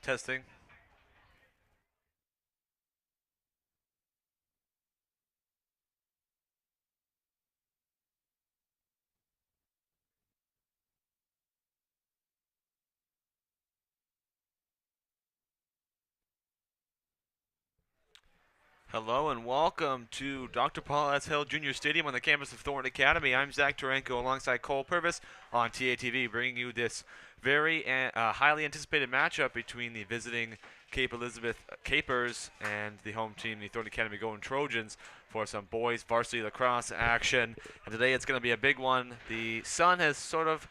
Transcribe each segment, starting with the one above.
Testing. Hello and welcome to Dr. Paul S. Hill Jr. Stadium on the campus of Thornton Academy. I'm Zach Tarenko alongside Cole Purvis on TATV, bringing you this very highly anticipated matchup between the visiting Cape Elizabeth Capers and the home team, the Thornton Academy Golden Trojans, for some boys varsity lacrosse action. And today it's going to be a big one. The sun has sort of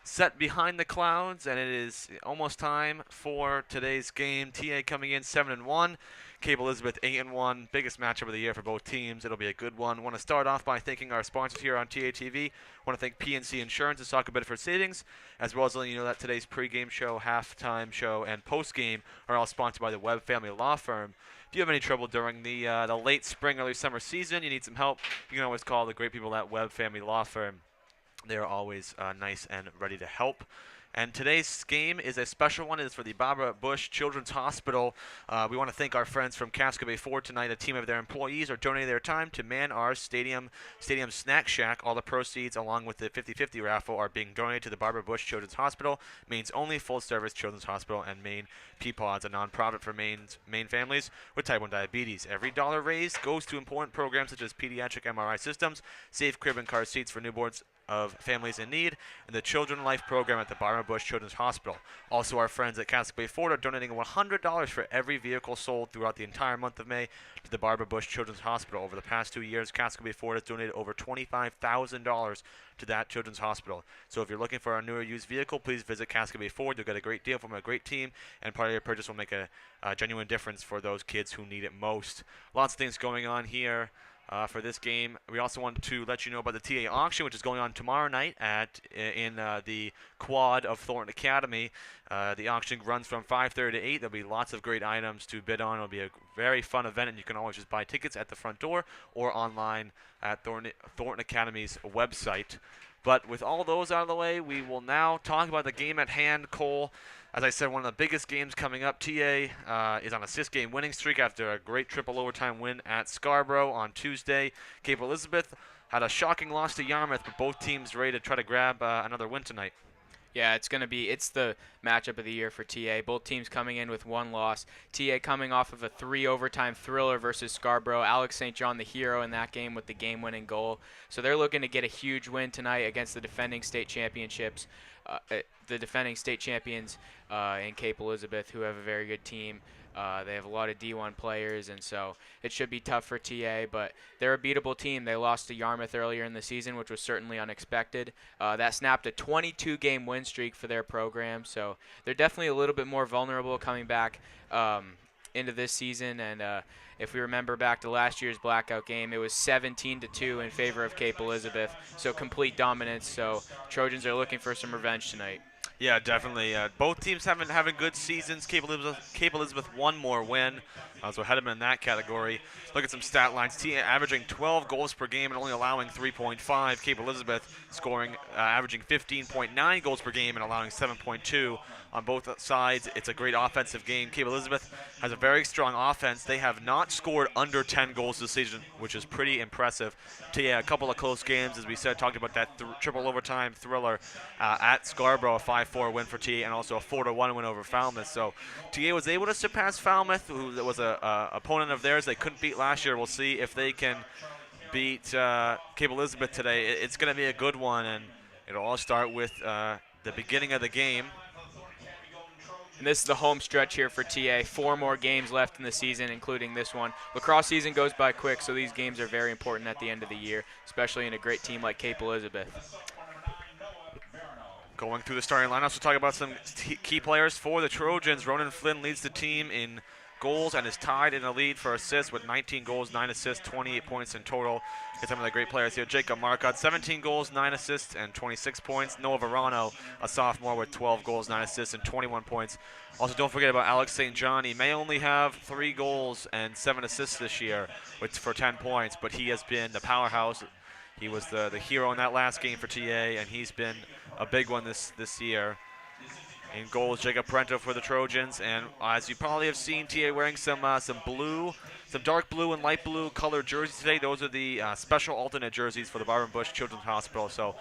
set behind the clouds, and it is almost time for today's game. TA coming in 7-1, Cape Elizabeth 8-1. Biggest matchup of the year for both teams. It'll be a good one. Want to start off by thanking our sponsors here on TATV. Want to thank PNC Insurance and Soccer Bedford Savings, as well as letting you know that today's pregame show, halftime show, and postgame are all sponsored by the Webb Family Law Firm. If you have any trouble during the late spring, early summer season, you need some help, you can always call the great people at Webb Family Law Firm. They're always nice and ready to help. And today's game is a special one. It is for the Barbara Bush Children's Hospital. We want to thank our friends from Casco Bay Ford tonight. A team of their employees are donating their time to man our stadium snack shack. All the proceeds, along with the 50-50 raffle, are being donated to the Barbara Bush Children's Hospital, Maine's only full-service children's hospital, and Maine Peapods, a nonprofit for Maine families with type 1 diabetes. Every dollar raised goes to important programs such as pediatric MRI systems, safe crib and car seats for newborns of families in need, and the Children Life program at the Barbara Bush Children's Hospital. Also, our friends at Casco Bay Ford are donating $100 for every vehicle sold throughout the entire month of May to the Barbara Bush Children's Hospital. Over the past 2 years, Casco Bay Ford has donated over $25,000 to that children's hospital. So if you're looking for a newer used vehicle, please visit Casco Bay Ford. You'll get a great deal from a great team, and part of your purchase will make a genuine difference for those kids who need it most. Lots of things going on here. For this game, we also want to let you know about the TA auction, which is going on tomorrow night in the quad of Thornton Academy. The auction runs from 5:30 to 8. There'll be lots of great items to bid on. It'll be a very fun event, and you can always just buy tickets at the front door or online at Thornton Academy's website. But with all those out of the way, we will now talk about the game at hand. Cole, as I said, one of the biggest games coming up. TA is on a 6-game winning streak after a great triple overtime win at Scarborough on Tuesday. Cape Elizabeth had a shocking loss to Yarmouth, but both teams ready to try to grab another win tonight. Yeah, it's the matchup of the year for TA. Both teams coming in with one loss. TA coming off of a 3-overtime thriller versus Scarborough. Alex St. John, the hero in that game with the game-winning goal. So they're looking to get a huge win tonight against the defending state champions in Cape Elizabeth, who have a very good team. They have a lot of D1 players, and so it should be tough for TA, but they're a beatable team. They lost to Yarmouth earlier in the season, which was certainly unexpected. That snapped a 22-game win streak for their program, so they're definitely a little bit more vulnerable coming back into this season. And if we remember back to last year's blackout game, it was 17-2 in favor of Cape Elizabeth, so complete dominance. So Trojans are looking for some revenge tonight. Yeah, definitely. Both teams having good seasons. Cape Elizabeth one more win, so ahead of them in that category. Look at some stat lines. TA averaging 12 goals per game and only allowing 3.5. Cape Elizabeth averaging 15.9 goals per game and allowing 7.2. On both sides, it's a great offensive game. Cape Elizabeth has a very strong offense. They have not scored under 10 goals this season, which is pretty impressive. TA, a couple of close games, as we said, talked about that triple overtime thriller at Scarborough, a 5-4 win for TA, and also a 4-1 win over Falmouth. So TA was able to surpass Falmouth, who was a opponent of theirs they couldn't beat last year. We'll see if they can beat Cape Elizabeth today. It's going to be a good one, and it'll all start with the beginning of the game. And this is the home stretch here for TA. 4 more games left in the season, including this one. Lacrosse season goes by quick, so these games are very important at the end of the year, especially in a great team like Cape Elizabeth. Going through the starting lineups, we'll talk about some key players for the Trojans. Ronan Flynn leads the team in goals and is tied in the lead for assists with 19 goals, 9 assists, 28 points in total. Get some of the great players here. Jacob Marcotte, 17 goals, 9 assists, and 26 points. Noah Verano, a sophomore with 12 goals, 9 assists, and 21 points. Also, don't forget about Alex St. John. He may only have 3 goals and 7 assists this year for 10 points, but he has been the powerhouse. He was the hero in that last game for TA, and he's been a big one this year. In goal is Jacob Prento for the Trojans, and as you probably have seen, TA wearing some blue, some dark blue and light blue colored jerseys today. Those are the special alternate jerseys for the Barber Bush Children's Hospital. So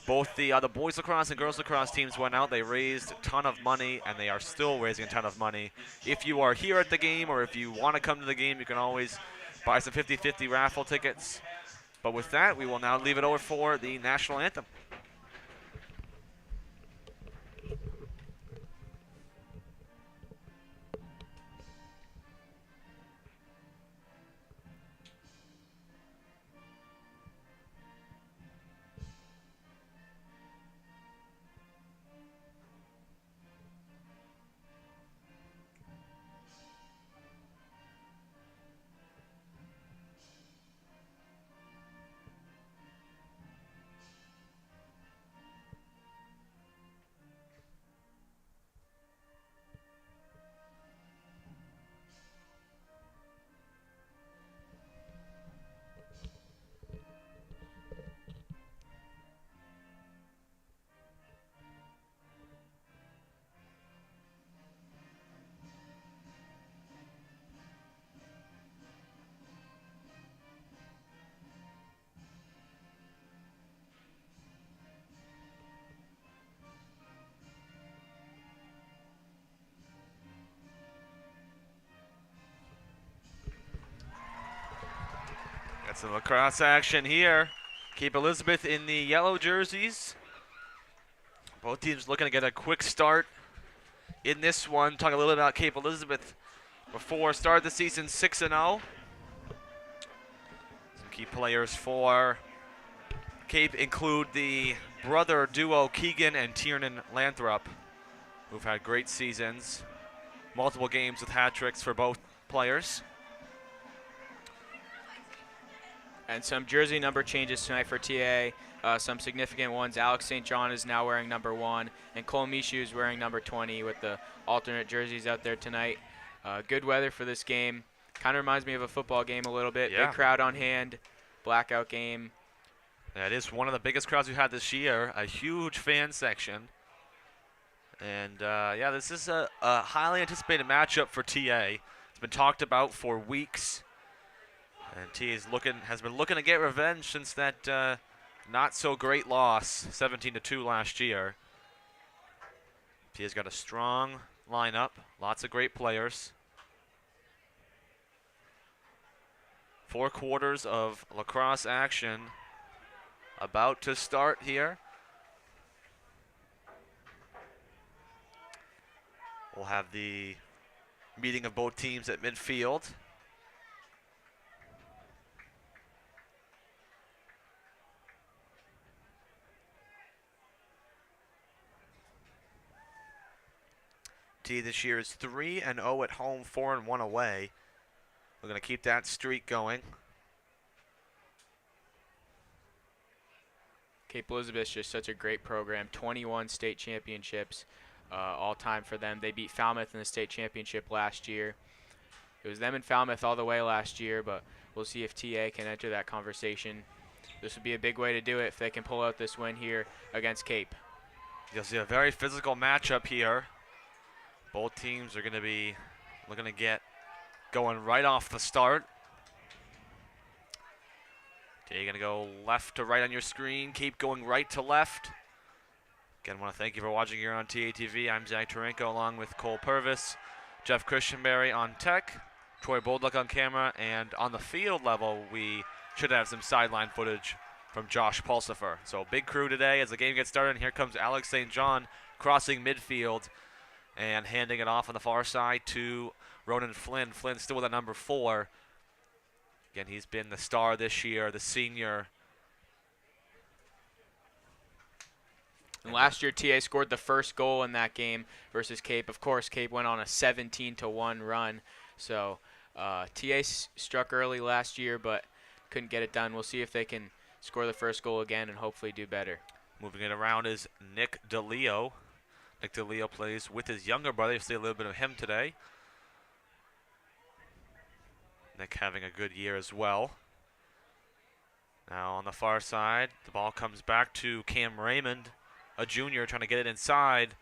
both the boys lacrosse and girls lacrosse teams went out. They raised a ton of money, and they are still raising a ton of money. If you are here at the game or if you want to come to the game, you can always buy some 50-50 raffle tickets. But with that, we will now leave it over for the national anthem. Got some lacrosse action here. Cape Elizabeth in the yellow jerseys. Both teams looking to get a quick start in this one. Talk a little bit about Cape Elizabeth before start of the season, 6-0. Some key players for Cape include the brother duo Keegan and Tiernan Lathrop, who've had great seasons. Multiple games with hat tricks for both players. And some jersey number changes tonight for TA. Some significant ones. Alex St. John is now wearing number 1, and Cole Mishu is wearing number 20 with the alternate jerseys out there tonight. Good weather for this game. Kind of reminds me of a football game a little bit. Yeah. Big crowd on hand. Blackout game. That is one of the biggest crowds we've had this year. A huge fan section. And yeah, this is a highly anticipated matchup for TA. It's been talked about for weeks. And TA has been looking to get revenge since that not so great loss, 17-2 last year. TA's got a strong lineup, lots of great players. 4 quarters of lacrosse action about to start here. We'll have the meeting of both teams at midfield. TA this year is 3-0 at home, 4-1 away. We're going to keep that streak going. Cape Elizabeth's just such a great program. 21 state championships all time for them. They beat Falmouth in the state championship last year. It was them and Falmouth all the way last year, but we'll see if TA can enter that conversation. This would be a big way to do it if they can pull out this win here against Cape. You'll see a very physical matchup here. Both teams are going to be looking to get going right off the start. Okay, you're going to go left to right on your screen. Keep going right to left. Again, I want to thank you for watching here on TATV. I'm Zach Tarenko along with Cole Purvis, Jeff Christianberry on tech, Troy Bolduck on camera, and on the field level, we should have some sideline footage from Josh Pulsifer. So big crew today as the game gets started. And here comes Alex St. John crossing midfield and handing it off on the far side to Ronan Flynn. Flynn still with a number 4. Again, he's been the star this year, the senior. And last year, TA scored the first goal in that game versus Cape. Of course, Cape went on a 17-1 run. So TA struck early last year, but couldn't get it done. We'll see if they can score the first goal again and hopefully do better. Moving it around is Nick DeLeo. Nick DeLeo plays with his younger brother. You'll see a little bit of him today. Nick having a good year as well. Now on the far side, the ball comes back to Cam Raymond, a junior, trying to get it inside.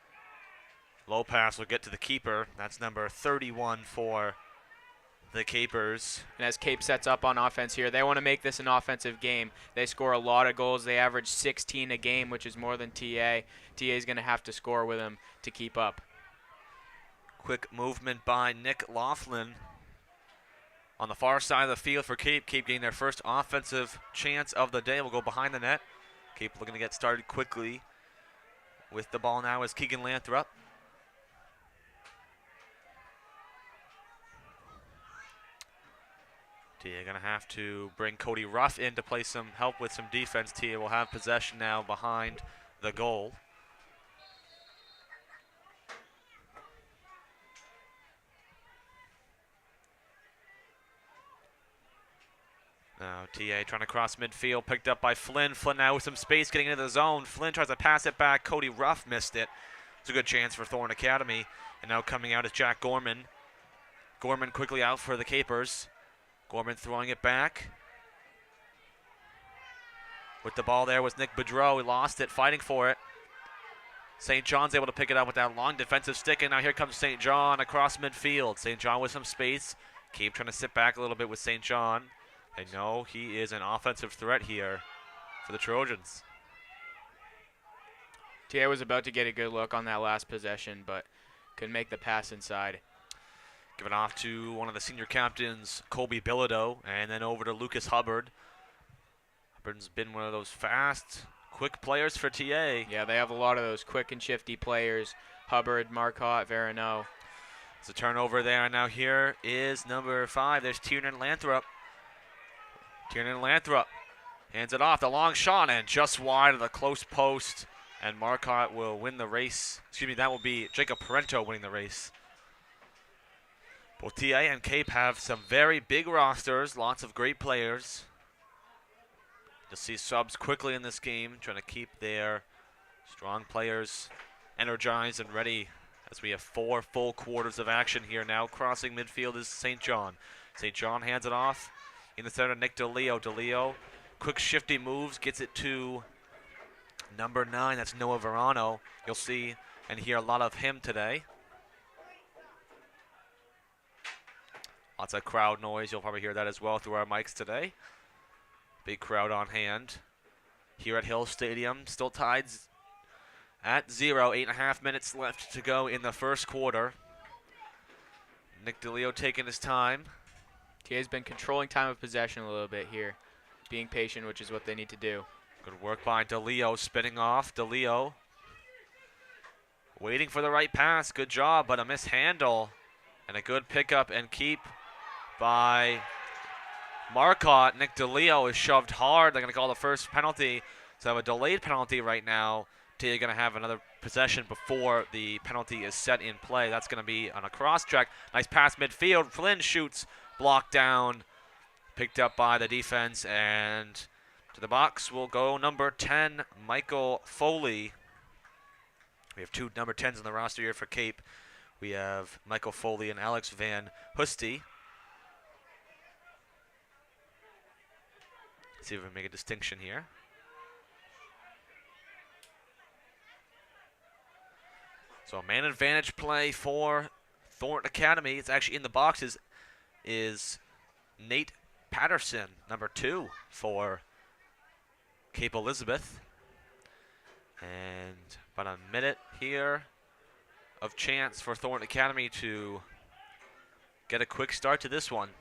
Low pass will get to the keeper. That's number 31 for the Capers. And as Cape sets up on offense here, they want to make this an offensive game. They score a lot of goals. They average 16 a game, which is more than TA. TA is going to have to score with them to keep up. Quick movement by Nick Laughlin on the far side of the field for Cape. Cape getting their first offensive chance of the day. Will go behind the net. Cape looking to get started quickly. With the ball now is Keegan Lathrop. Tia going to have to bring Cody Ruff in to play some help with some defense. Tia will have possession now behind the goal. Now TA trying to cross midfield, picked up by Flynn. Flynn now with some space getting into the zone. Flynn tries to pass it back. Cody Ruff missed it. It's a good chance for Thornton Academy. And now coming out is Jack Gorman. Gorman quickly out for the Capers. Gorman throwing it back. With the ball there was Nick Boudreau. He lost it, fighting for it. St. John's able to pick it up with that long defensive stick, and now here comes St. John across midfield. St. John with some space. Keep trying to sit back a little bit with St. John. They know he is an offensive threat here for the Trojans. TA was about to get a good look on that last possession, but couldn't make the pass inside. Give it off to one of the senior captains, Colby Bilodeau, and then over to Lucas Hubbard. Hubbard's been one of those fast, quick players for TA. Yeah, they have a lot of those quick and shifty players. Hubbard, Marcotte, Verano. It's a turnover there, and now here is number 5. There's Tiernan Lathrop. Tiernan Lathrop hands it off. The long shot, and just wide of the close post. And Marcotte will win the race. Excuse me, that will be Jacob Parento winning the race. Both TA and Cape have some very big rosters, lots of great players. You'll see subs quickly in this game, trying to keep their strong players energized and ready as we have 4 full quarters of action here now. Crossing midfield is St. John. St. John hands it off. In the center, Nick DeLeo. DeLeo, quick shifty moves, gets it to number 9. That's Noah Verano. You'll see and hear a lot of him today. Lots of crowd noise. You'll probably hear that as well through our mics today. Big crowd on hand here at Hill Stadium. Still tied at 0. 8.5 minutes left to go in the first quarter. Nick DeLeo taking his time. TA's been controlling time of possession a little bit here. Being patient, which is what they need to do. Good work by DeLeo, spinning off. DeLeo waiting for the right pass. Good job, but a mishandle. And a good pickup and keep by Marcotte. Nick DeLeo is shoved hard. They're going to call the first penalty. So a delayed penalty right now. Tia going to have another possession before the penalty is set in play. That's going to be on a cross check. Nice pass midfield. Flynn shoots, blocked down, picked up by the defense, and to the box will go number 10, Michael Foley. We have 2 number 10s in the roster here for Cape. We have Michael Foley and Alex Van Husty. Let's see if we can make a distinction here. So a man advantage play for Thornton Academy. It's actually in the boxes is Nate Patterson, number 2 for Cape Elizabeth. And about a minute here of chance for Thornton Academy to get a quick start to this one.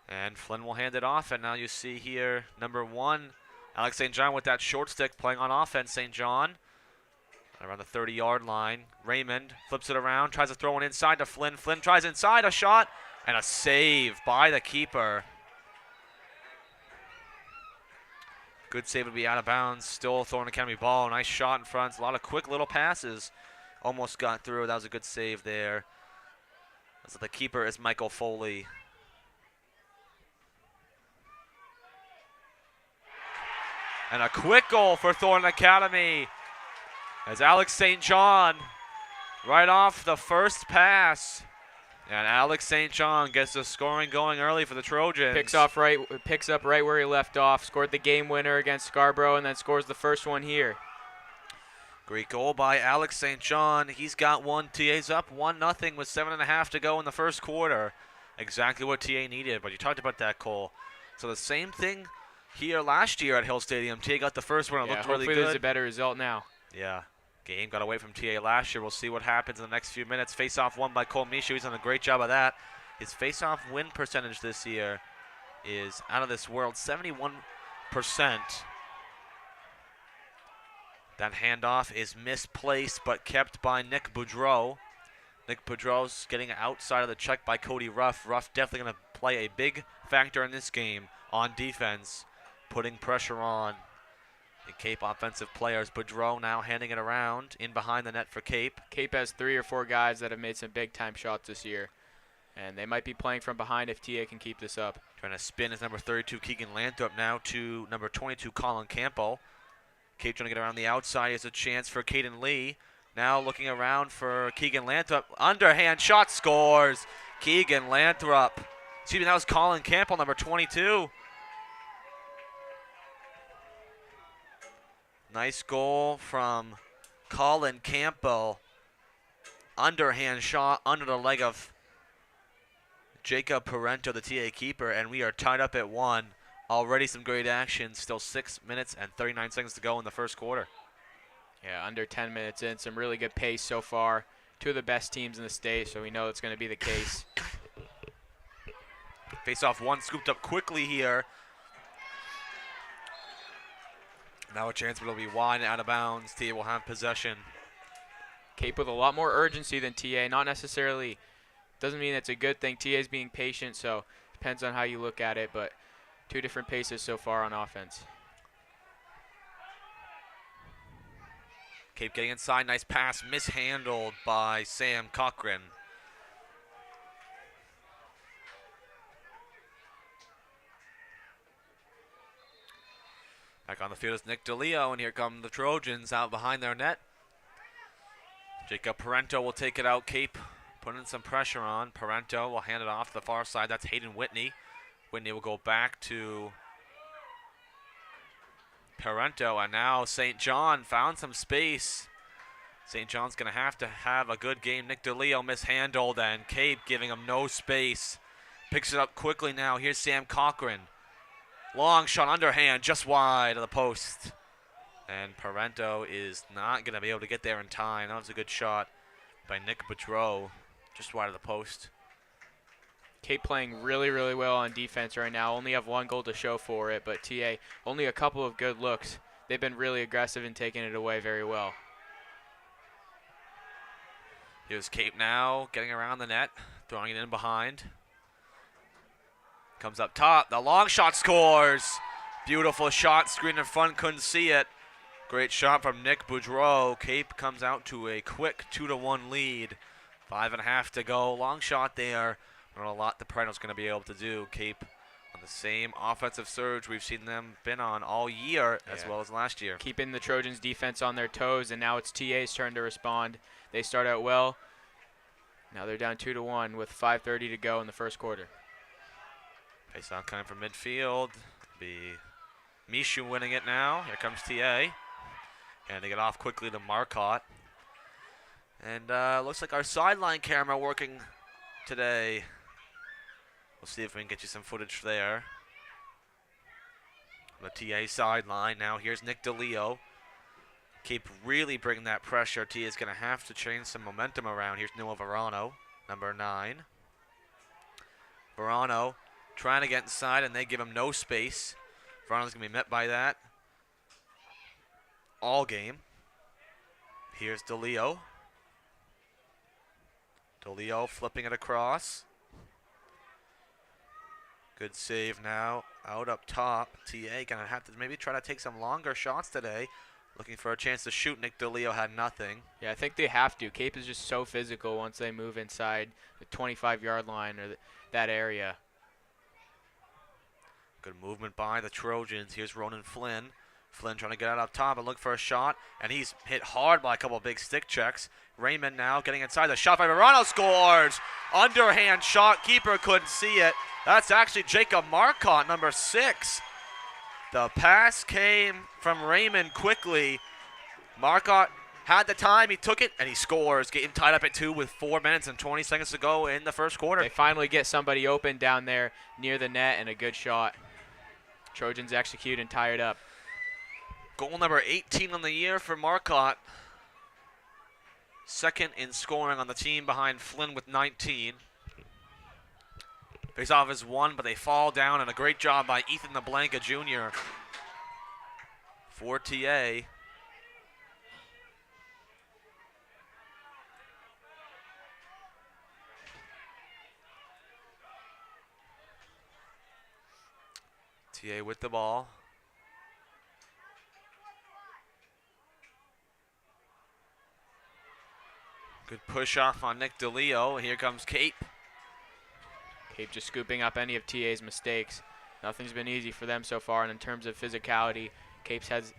And Flynn will hand it off, and now you see here number 1, Alex St. John with that short stick playing on offense. St. John around the 30-yard line. Raymond flips it around, tries to throw one inside to Flynn. Flynn tries inside, a shot, and a save by the keeper. Good save would be out of bounds. Still Thornton Academy ball. Nice shot in front. A lot of quick little passes. Almost got through. That was a good save there. So the keeper is Michael Foley. And a quick goal for Thornton Academy as Alex St. John, right off the first pass, And Alex St. John gets the scoring going early for the Trojans. Picks up right where he left off. Scored the game winner against Scarborough, and then scores the first one here. Great goal by Alex St. John. He's got one. TA's up 1-0 with 7.5 to go in the first quarter. Exactly what TA needed, but you talked about that, Cole. So the same thing here last year at Hill Stadium. TA got the first one. It looked really good. Hopefully there's a better result now. Yeah. Game got away from TA last year. We'll see what happens in the next few minutes. Face-off won by Cole Mishu. He's done a great job of that. His face-off win percentage this year is out of this world, 71%. That handoff is misplaced but kept by Nick Boudreau. Nick Boudreau's getting outside of the check by Cody Ruff. Ruff definitely going to play a big factor in this game on defense, putting pressure on the Cape offensive players. Boudreau now handing it around in behind the net for Cape. Cape has 3 or 4 guys that have made some big-time shots this year, and they might be playing from behind if TA can keep this up. Trying to spin is number 32, Keegan Lanthrop, now to number 22, Colin Campbell. Cape trying to get around the outside. He has a chance for Caden Lee. Now looking around for Keegan Lanthrop. Underhand shot, scores. Keegan Lanthrop. Excuse me, that was Colin Campbell, number 22. Nice goal from Colin Campbell. Underhand shot under the leg of Jacob Parento, the TA keeper, and we are tied up at 1. Already some great action. Still 6 minutes and 39 seconds to go in the first quarter. Yeah, under 10 minutes in. Some really good pace so far. 2 of the best teams in the state, so we know it's going to be the case. Face-off one scooped up quickly here. Now a chance, but it'll be wide and out of bounds. TA will have possession. Cape with a lot more urgency than TA. Not necessarily, doesn't mean it's a good thing. TA is being patient, so depends on how you look at it, but 2 different paces so far on offense. Cape getting inside, nice pass, mishandled by Sam Cochran. Back on the field is Nick DeLeo, and here come the Trojans out behind their net. Jacob Parento will take it out. Cape putting some pressure on. Parento will hand it off to the far side. That's Hayden Whitney. Whitney will go back to Parento, and now St. John found some space. St. John's going to have a good game. Nick DeLeo mishandled, and Cape giving him no space. Picks it up quickly now. Here's Sam Cochran. Long shot underhand, just wide of the post. And Parento is not going to be able to get there in time. That was a good shot by Nick Boudreau, just wide of the post. Cape playing really, really well on defense right now. Only have 1 goal to show for it, but TA only a couple of good looks. They've been really aggressive in taking it away very well. Here's Cape now getting around the net, throwing it in behind. Comes up top. The long shot scores. Beautiful shot. Screen in front. Couldn't see it. Great shot from Nick Boudreau. Cape comes out to a quick 2-1 lead. 5.5 to go. Long shot there. Not a lot the Parento's going to be able to do. Cape on the same offensive surge we've seen them been on all year as well as last year. Keeping the Trojans defense on their toes, and now it's TA's turn to respond. They start out well. Now they're down 2-1 with 5:30 to go in the first quarter. Face-off coming from midfield. Be Mishu winning it now. Here comes TA. Handing it off quickly to Marcotte. And looks like our sideline camera working today. We'll see if we can get you some footage there. The TA sideline. Now here's Nick DeLeo. Keep really bringing that pressure. TA is going to have to change some momentum around. Here's Noah Verano, number 9. Verano trying to get inside, and they give him no space. Verano's going to be met by that all game. Here's DeLeo. DeLeo flipping it across. Good save now out up top. TA going to have to maybe try to take some longer shots today. Looking for a chance to shoot. Nick DeLeo had nothing. Yeah, I think they have to. Cape is just so physical once they move inside the 25-yard line or that area. Good movement by the Trojans. Here's Ronan Flynn. Flynn trying to get out up top and look for a shot. And he's hit hard by a couple of big stick checks. Raymond now getting inside. The shot by Verano scores. Underhand shot. Keeper couldn't see it. That's actually Jacob Marcotte, number 6. The pass came from Raymond quickly. Marcotte had the time. He took it, and he scores. Getting tied up at 2 with 4 minutes and 20 seconds to go in the first quarter. They finally get somebody open down there near the net, and a good shot. Trojans execute and tie it up. Goal number 18 on the year for Marcotte. Second in scoring on the team behind Flynn with 19. Face-off is 1, but they fall down, and a great job by Ethan LeBlanca Jr. for TA. TA with the ball. Good push off on Nick DeLeo. Here comes Cape. Cape just scooping up any of TA's mistakes. Nothing's been easy for them so far, and in terms of physicality, Cape's has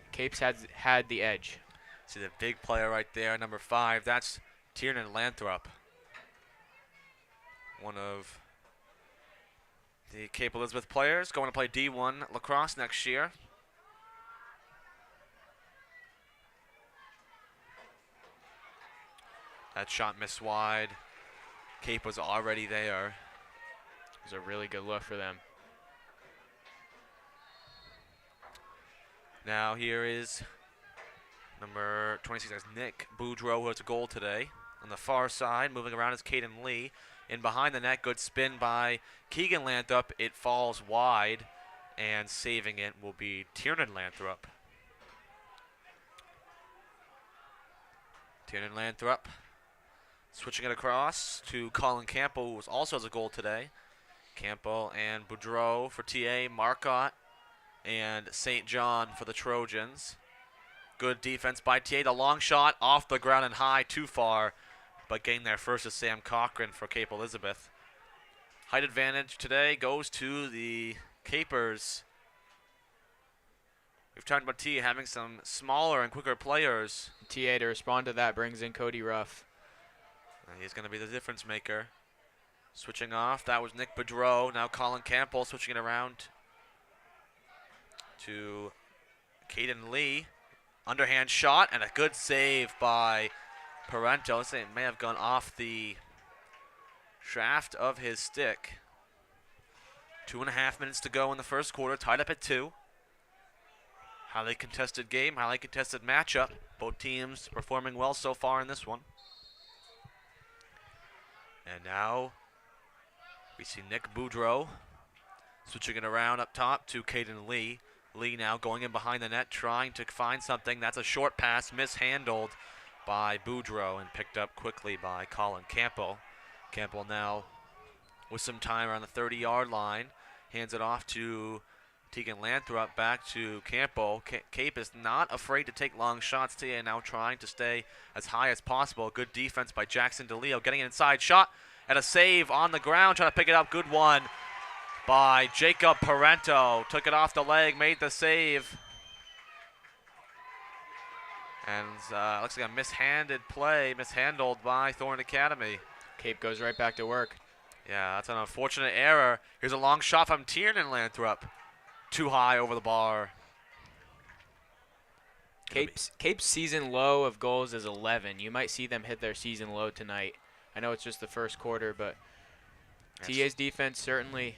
had the edge. See the big player right there, number 5. That's Tiernan Lathrop. One of the Cape Elizabeth players going to play D1 lacrosse next year. That shot missed wide. Cape was already there. It was a really good look for them. Now here is number 26, that's Nick Boudreau, who has a goal today. On the far side, moving around is Caden Lee. In behind the net, good spin by Keegan Lathrop. It falls wide, and saving it will be Tiernan Lathrop. Tiernan Lathrop switching it across to Colin Campbell, who also has a goal today. Campbell and Boudreau for TA, Marcotte and St. John for the Trojans. Good defense by TA. The long shot off the ground and high, too far, but getting there first is Sam Cochran for Cape Elizabeth. Height advantage today goes to the Capers. We've talked about TA having some smaller and quicker players. TA, to respond to that, brings in Cody Ruff. He's going to be the difference maker. Switching off, that was Nick Boudreau. Now Colin Campbell switching it around to Caden Lee. Underhand shot and a good save by Parento. It may have gone off the shaft of his stick. 2.5 minutes to go in the first quarter, tied up at 2. Highly contested game, highly contested matchup. Both teams performing well so far in this one. And now we see Nick Boudreau switching it around up top to Caden Lee. Lee now going in behind the net, trying to find something. That's a short pass, mishandled by Boudreau and picked up quickly by Colin Campbell. Campbell now with some time around the 30-yard line. Hands it off to Tegan Lathrop, back to Campbell. Cape is not afraid to take long shots. Tia now trying to stay as high as possible. Good defense by Jackson DeLeo, getting an inside shot and a save on the ground, trying to pick it up. Good one by Jacob Parento. Took it off the leg, made the save. And looks like a mishandled play, mishandled by Thornton Academy. Cape goes right back to work. Yeah, that's an unfortunate error. Here's a long shot from Tiernan Lathrop. Too high over the bar. Cape's season low of goals is 11. You might see them hit their season low tonight. I know it's just the first quarter, but TA's defense certainly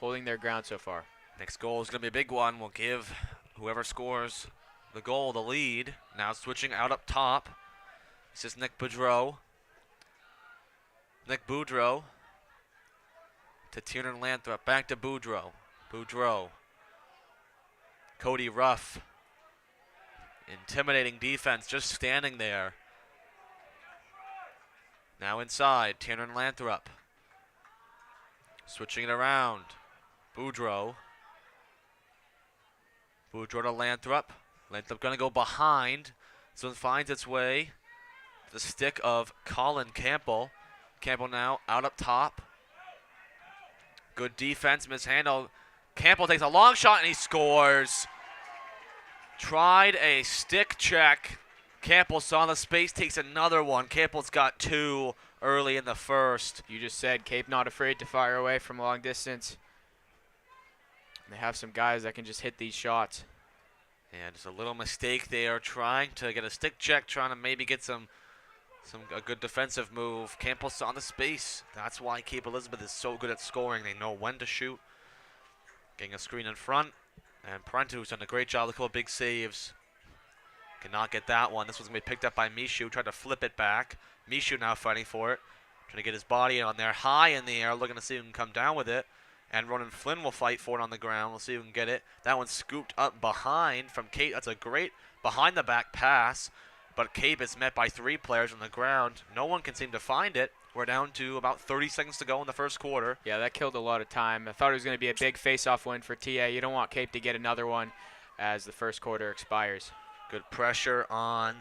holding their ground so far. Next goal is going to be a big one. We'll give whoever scores the goal the lead. Now switching out up top. This is Nick Boudreau. Nick Boudreau to Tiernan Lathrop. Back to Boudreau. Boudreau. Cody Ruff. Intimidating defense, just standing there. Now inside, Tiernan Lathrop. Switching it around. Boudreau. Boudreau to Lathrop. Lathrop going to go behind. This one finds its way to the stick of Colin Campbell. Campbell now out up top. Good defense, mishandle. Campbell takes a long shot and he scores. Tried a stick check. Campbell saw the space, takes another one. Campbell's got 2 early in the first. You just said Cape not afraid to fire away from long distance. They have some guys that can just hit these shots. And just a little mistake there, trying to get a stick check, trying to maybe get a good defensive move. Campbell saw the space. That's why Cape Elizabeth is so good at scoring. They know when to shoot. Getting a screen in front. And Parento, who's done a great job, look at big saves. Cannot get that one. This one's going to be picked up by Mishu. Tried to flip it back. Mishu now fighting for it. Trying to get his body on there, high in the air, looking to see who can come down with it. And Ronan Flynn will fight for it on the ground. We'll see who can get it. That one's scooped up behind from Cape. That's a great behind-the-back pass. But Cape is met by 3 players on the ground. No one can seem to find it. We're down to about 30 seconds to go in the first quarter. Yeah, that killed a lot of time. I thought it was going to be a big face-off win for TA. You don't want Cape to get another one as the first quarter expires. Good pressure on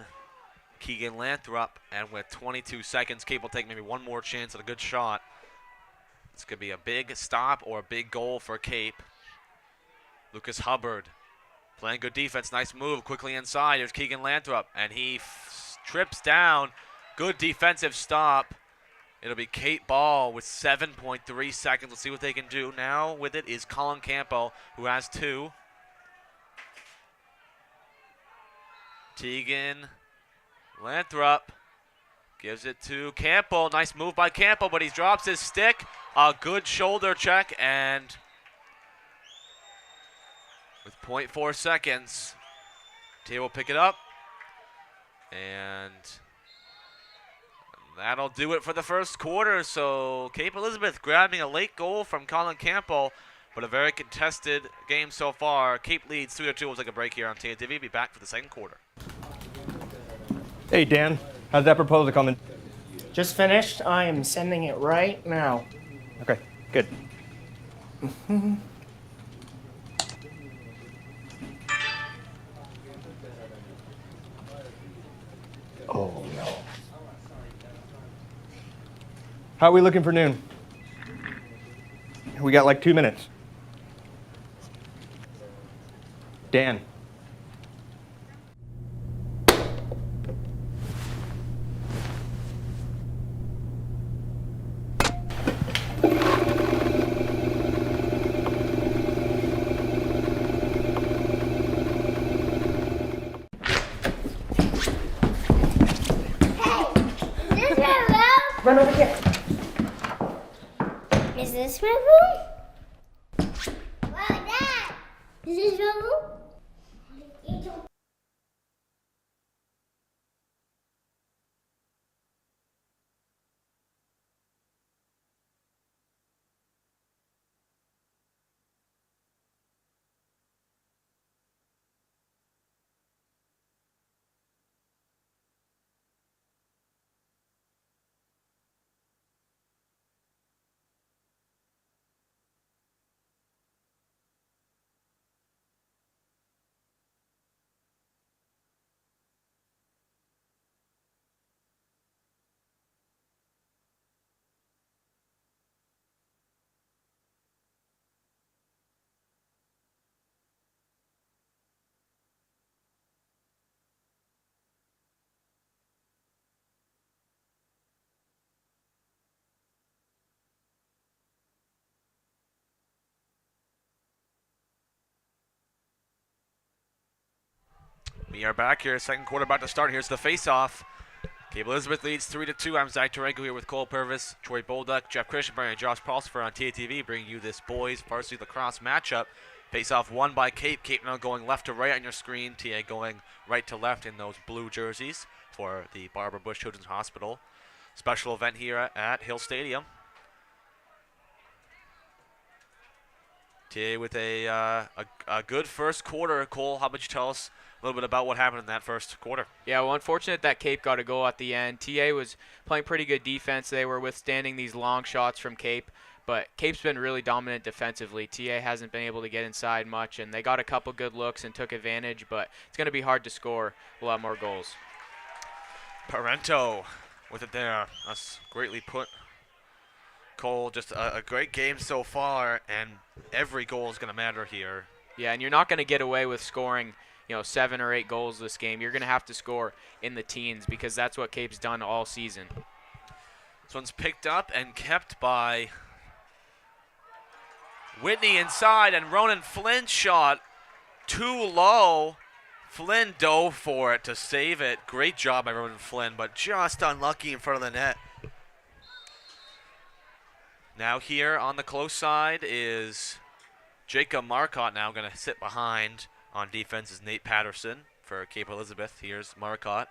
Keegan Lathrop. And with 22 seconds, Cape will take maybe one more chance at a good shot. It's going to be a big stop or a big goal for Cape. Lucas Hubbard playing good defense. Nice move. Quickly inside. Here's Keegan Lathrop. And he trips down. Good defensive stop. It'll be Cape ball with 7.3 seconds. Let's see what they can do. Now with it is Colin Campo, who has 2. Tegan Lathrop gives it to Campbell. Nice move by Campbell, but he drops his stick. A good shoulder check, and with 0.4 seconds, Tia will pick it up. And that'll do it for the first quarter. So Cape Elizabeth grabbing a late goal from Colin Campbell, but a very contested game so far. Cape leads 3-2. We'll take a break here on TNTV. Be back for the second quarter. Hey, Dan. How's that proposal coming? Just finished. I am sending it right now. Okay, good. Oh, no. How are we looking for noon? We got like 2 minutes. Dan. Run over here. Is this my room? Wow, Dad! Is this your room? We are back here. Second quarter about to start. Here's the face-off. Cape Elizabeth leads 3-2. I'm Zach Tarenko here with Cole Purvis, Troy Bolduc, Jeff Christenberry, and Josh Pulsifer on TATV, bringing you this boys varsity lacrosse matchup. Face-off won by Cape. Cape now going left to right on your screen. TA going right to left in those blue jerseys for the Barbara Bush Children's Hospital. Special event here at Hill Stadium. TA with a good first quarter. Cole, how about you tell us a little bit about what happened in that first quarter? Yeah, well, unfortunate that Cape got a goal at the end. TA was playing pretty good defense. They were withstanding these long shots from Cape, but Cape's been really dominant defensively. TA hasn't been able to get inside much, and they got a couple good looks and took advantage, but it's going to be hard to score a lot more goals. Parento with it there. That's greatly put. Cole, just a great game so far, and every goal is going to matter here. Yeah, and you're not going to get away with scoring 7 or 8 goals this game. You're going to have to score in the teens because that's what Cape's done all season. This one's picked up and kept by Whitney inside, and Ronan Flynn's shot too low. Flynn dove for it to save it. Great job by Ronan Flynn, but just unlucky in front of the net. Now here on the close side is Jacob Marcotte, now going to sit behind. On defense is Nate Patterson for Cape Elizabeth. Here's Marcotte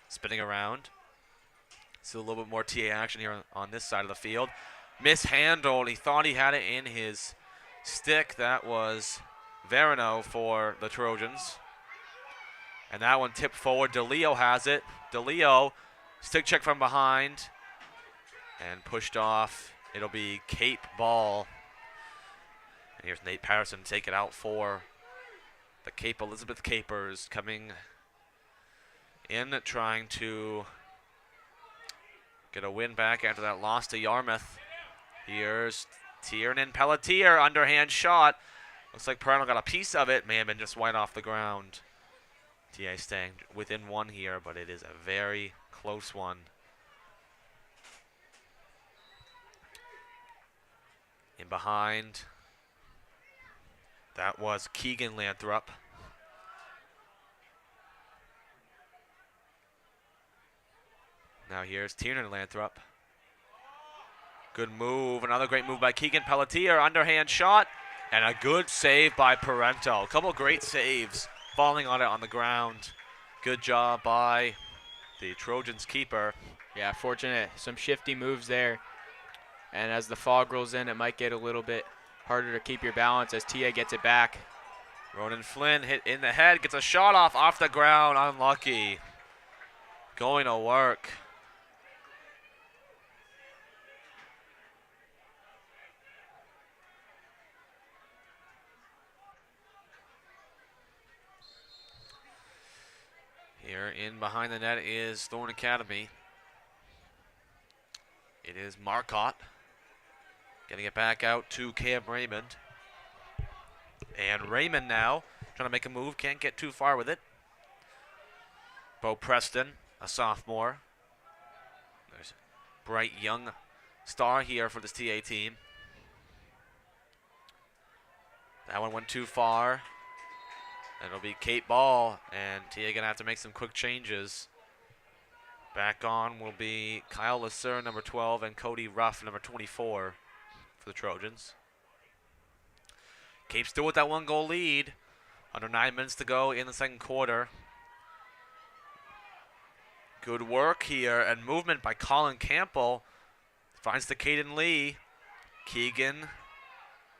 spinning around. See a little bit more TA action here on this side of the field. Mishandled. He thought he had it in his stick. That was Verino for the Trojans. And that one tipped forward. DeLeo has it. DeLeo, stick check from behind. And pushed off. It'll be Cape ball. And here's Nate Patterson take it out for the Cape Elizabeth Capers, coming in trying to get a win back after that loss to Yarmouth. Here's Tiernan Pelletier, underhand shot. Looks like Parental got a piece of it. May have been just wide off the ground. TA staying within one here, but it is a very close one. In behind, that was Keegan Lathrop. Now here's Tiernan Lathrop. Good move. Another great move by Keegan Pelletier. Underhand shot. And a good save by Parento. A couple great saves. Falling on it on the ground. Good job by the Trojans keeper. Yeah, fortunate. Some shifty moves there. And as the fog rolls in, it might get a little bit harder to keep your balance as TA gets it back. Ronan Flynn hit in the head. Gets a shot off the ground. Unlucky. Going to work. Here in behind the net is Thorn Academy. It is Marcotte. Getting it back out to Cam Raymond. And Raymond now trying to make a move. Can't get too far with it. Bo Preston, a sophomore. There's a bright young star here for this TA team. That one went too far. It'll be Kate Ball, and TA gonna have to make some quick changes. Back on will be Kyle Lasser, number 12, and Cody Ruff, number 24, for the Trojans. Cape still with that 1-goal lead. Under 9 minutes to go in the second quarter. Good work here and movement by Colin Campbell. Finds the Caden Lee. Keegan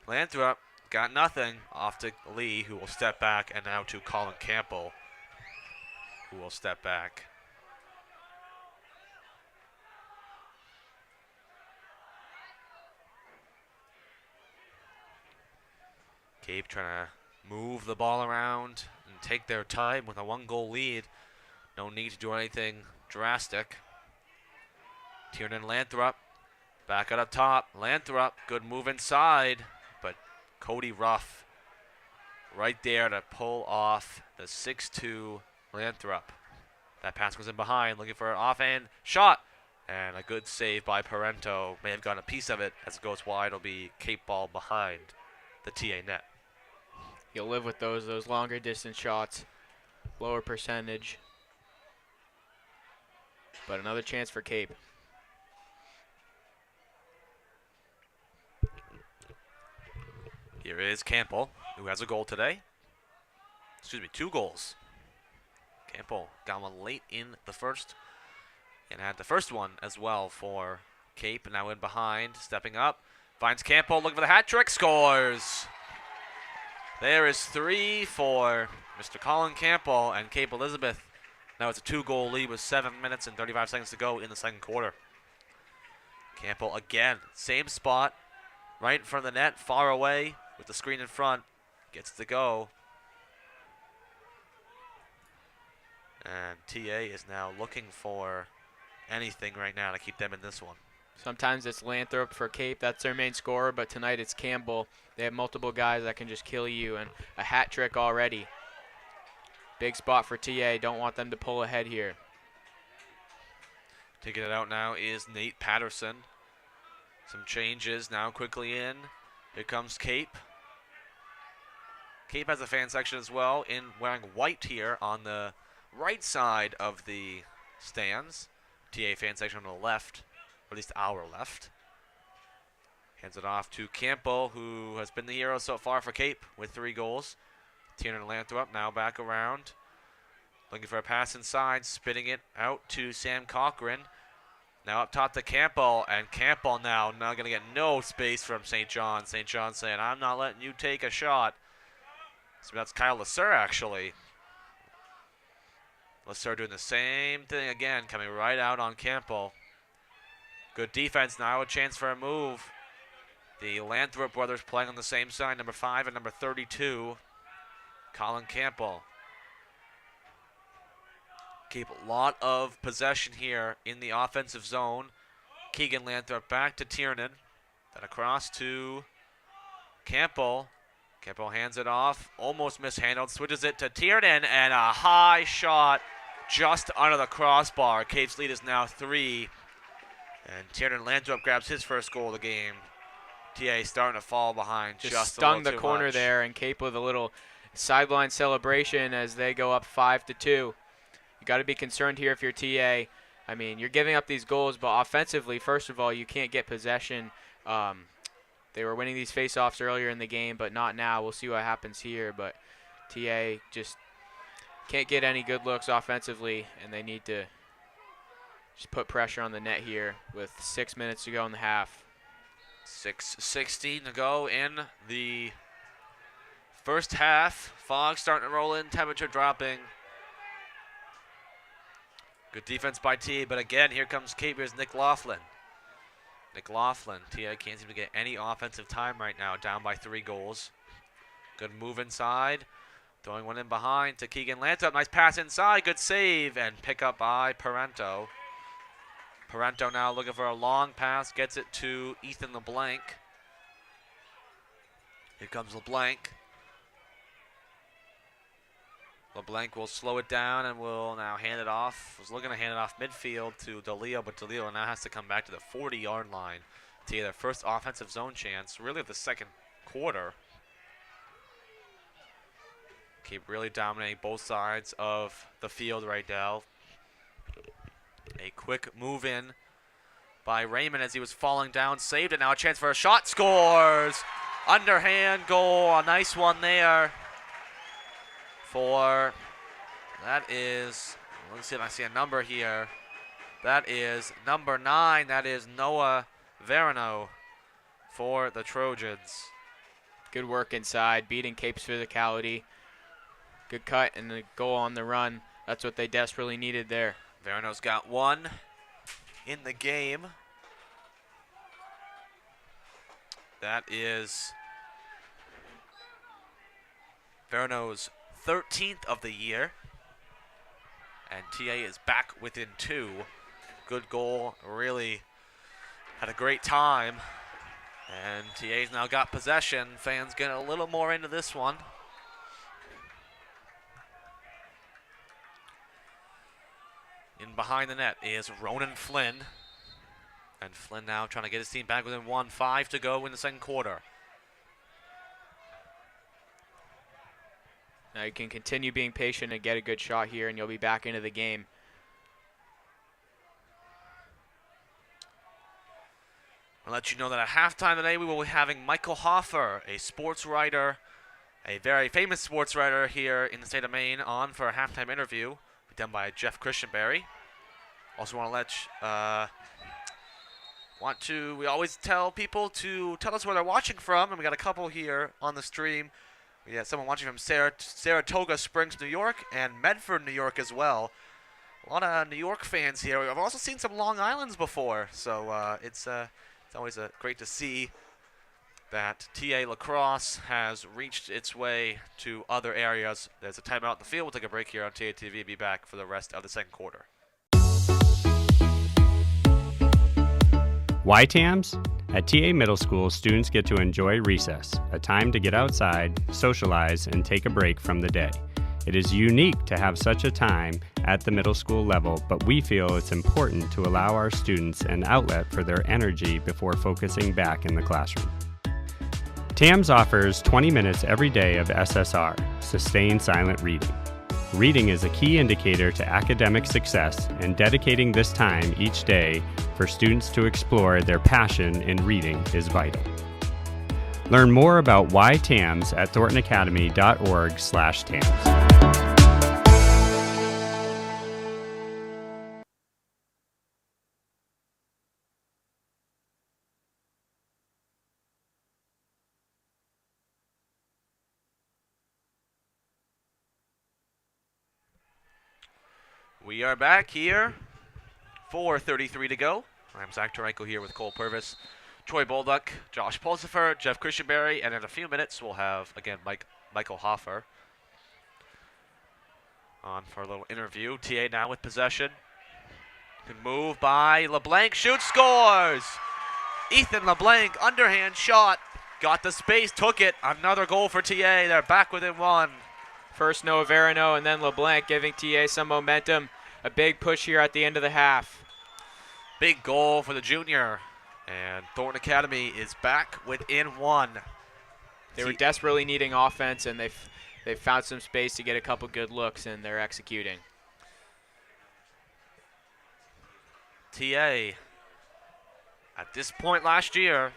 Lathrop got nothing off to Lee, who will step back, and now to Colin Campbell, who will step back. Cape trying to move the ball around and take their time with a 1-goal lead. No need to do anything drastic. Tiernan Lathrop back out up top. Lathrop, good move inside, but Cody Ruff right there to pull off the 6'2" Lathrop. That pass goes in behind, looking for an offhand shot. And a good save by Parento. May have gotten a piece of it. As it goes wide, it'll be Cape ball behind the TA net. You'll live with those longer distance shots. Lower percentage. But another chance for Cape. Here is Campbell, who has a goal today. Excuse me, 2 goals. Campbell got one late in the first and had the first one as well for Cape. Now in behind, stepping up. Finds Campbell, looking for the hat trick, scores. There is 3 for Mr. Colin Campbell and Cape Elizabeth. Now it's a 2-goal lead with 7 minutes and 35 seconds to go in the second quarter. Campbell again, same spot, right in front of the net, far away with the screen in front. Gets to go. And TA is now looking for anything right now to keep them in this one. Sometimes it's Lathrop for Cape. That's their main scorer, but tonight it's Campbell. They have multiple guys that can just kill you, and a hat trick already. Big spot for TA. Don't want them to pull ahead here. Taking it out now is Nate Patterson. Some changes now quickly in. Here comes Cape. Cape has a fan section as well, in wearing white here on the right side of the stands. TA fan section on the left, or at least our left. Hands it off to Campbell, who has been the hero so far for Cape with 3 goals. Tiernan Lathrop now back around. Looking for a pass inside, spitting it out to Sam Cochran. Now up top to Campbell, and Campbell now going to get no space from St. John. St. John saying, I'm not letting you take a shot. So that's Kyle Lasser, actually. Lasser doing the same thing again, coming right out on Campbell. Good defense now, a chance for a move. The Lathrop brothers playing on the same side, number 5 and number 32, Colin Campbell. Keep a lot of possession here in the offensive zone. Keegan Lathrop back to Tiernan. Then across to Campbell. Campbell hands it off, almost mishandled, switches it to Tiernan, and a high shot just under the crossbar. Cape's lead is now 3. And Tiernan Lathrop grabs his first goal of the game. TA starting to fall behind just a stung little the too corner much. there, and Cape with a little sideline celebration as they go up 5-2. You got to be concerned here if you're TA. I mean, you're giving up these goals, but offensively, first of all, you can't get possession. They were winning these face-offs earlier in the game, but not now. We'll see what happens here, but TA just can't get any good looks offensively, and they need to just put pressure on the net here with 6 minutes to go in the half. 6:16 to go in the first half. Fog starting to roll in, temperature dropping. Good defense by T, but again, here comes Cape. Here's Nick Laughlin. Nick Laughlin, TA can't seem to get any offensive time right now, down by 3 goals. Good move inside. Throwing one in behind to Keegan Lathrop. Nice pass inside, good save, and pick up by Parento. Parento now looking for a long pass, gets it to Ethan LeBlanc. Here comes LeBlanc. LeBlanc will slow it down and will now hand it off. Was looking to hand it off midfield to DeLeo, but DeLeo now has to come back to the 40-yard line to get their first offensive zone chance, really of the second quarter. Keep really dominating both sides of the field right now. A quick move in by Raymond as he was falling down, saved it. Now a chance for a shot, scores! Underhand goal, a nice one there. That is, let's see if I see a number here. That is number 9. That is Noah Verano for the Trojans. Good work inside, beating Cape's physicality. Good cut and the goal on the run. That's what they desperately needed there. Verano's got 1 in the game. That is Verano's 13th of the year. And TA is back within 2. Good goal, really had a great time. And TA's now got possession. Fans getting a little more into this one. In behind the net is Ronan Flynn. And Flynn now trying to get his team back within 1. 5 to go in the second quarter. Now you can continue being patient and get a good shot here, and you'll be back into the game. I'll let you know that at halftime today we will be having Michael Hoffer, a sports writer, a very famous sports writer here in the state of Maine, on for a halftime interview done by Jeff Christianberry. Also we always tell people to tell us where they're watching from, and we got a couple here on the stream. We got someone watching from Saratoga Springs, New York, and Medford, New York as well. A lot of New York fans here. I've also seen some Long Islands before, so it's always great to see that TA Lacrosse has reached its way to other areas. There's a timeout in the field. We'll take a break here on TA TV. Be back for the rest of the second quarter. Why TAMS? At TA Middle School, students get to enjoy recess, a time to get outside, socialize, and take a break from the day. It is unique to have such a time at the middle school level, but we feel it's important to allow our students an outlet for their energy before focusing back in the classroom. TAMS offers 20 minutes every day of SSR, Sustained Silent Reading. Reading is a key indicator to academic success, and dedicating this time each day for students to explore their passion in reading is vital. Learn more about why TAMS at thorntonacademy.org/TAMS. We are back here. 4:33 to go. I'm Zach Tarenko here with Cole Purvis, Troy Bolduck, Josh Pulsifer, Jeff Christianberry, and in a few minutes we'll have, again, Michael Hoffer on for a little interview. TA now with possession. Good move by LeBlanc, shoots, scores! Ethan LeBlanc, underhand shot, got the space, took it. Another goal for TA. They're back within one. First Noah Verano and then LeBlanc giving TA some momentum. A big push here at the end of the half. Big goal for the junior. And Thornton Academy is back within one. They were desperately needing offense, and they've found some space to get a couple good looks, and they're executing. TA, at this point last year,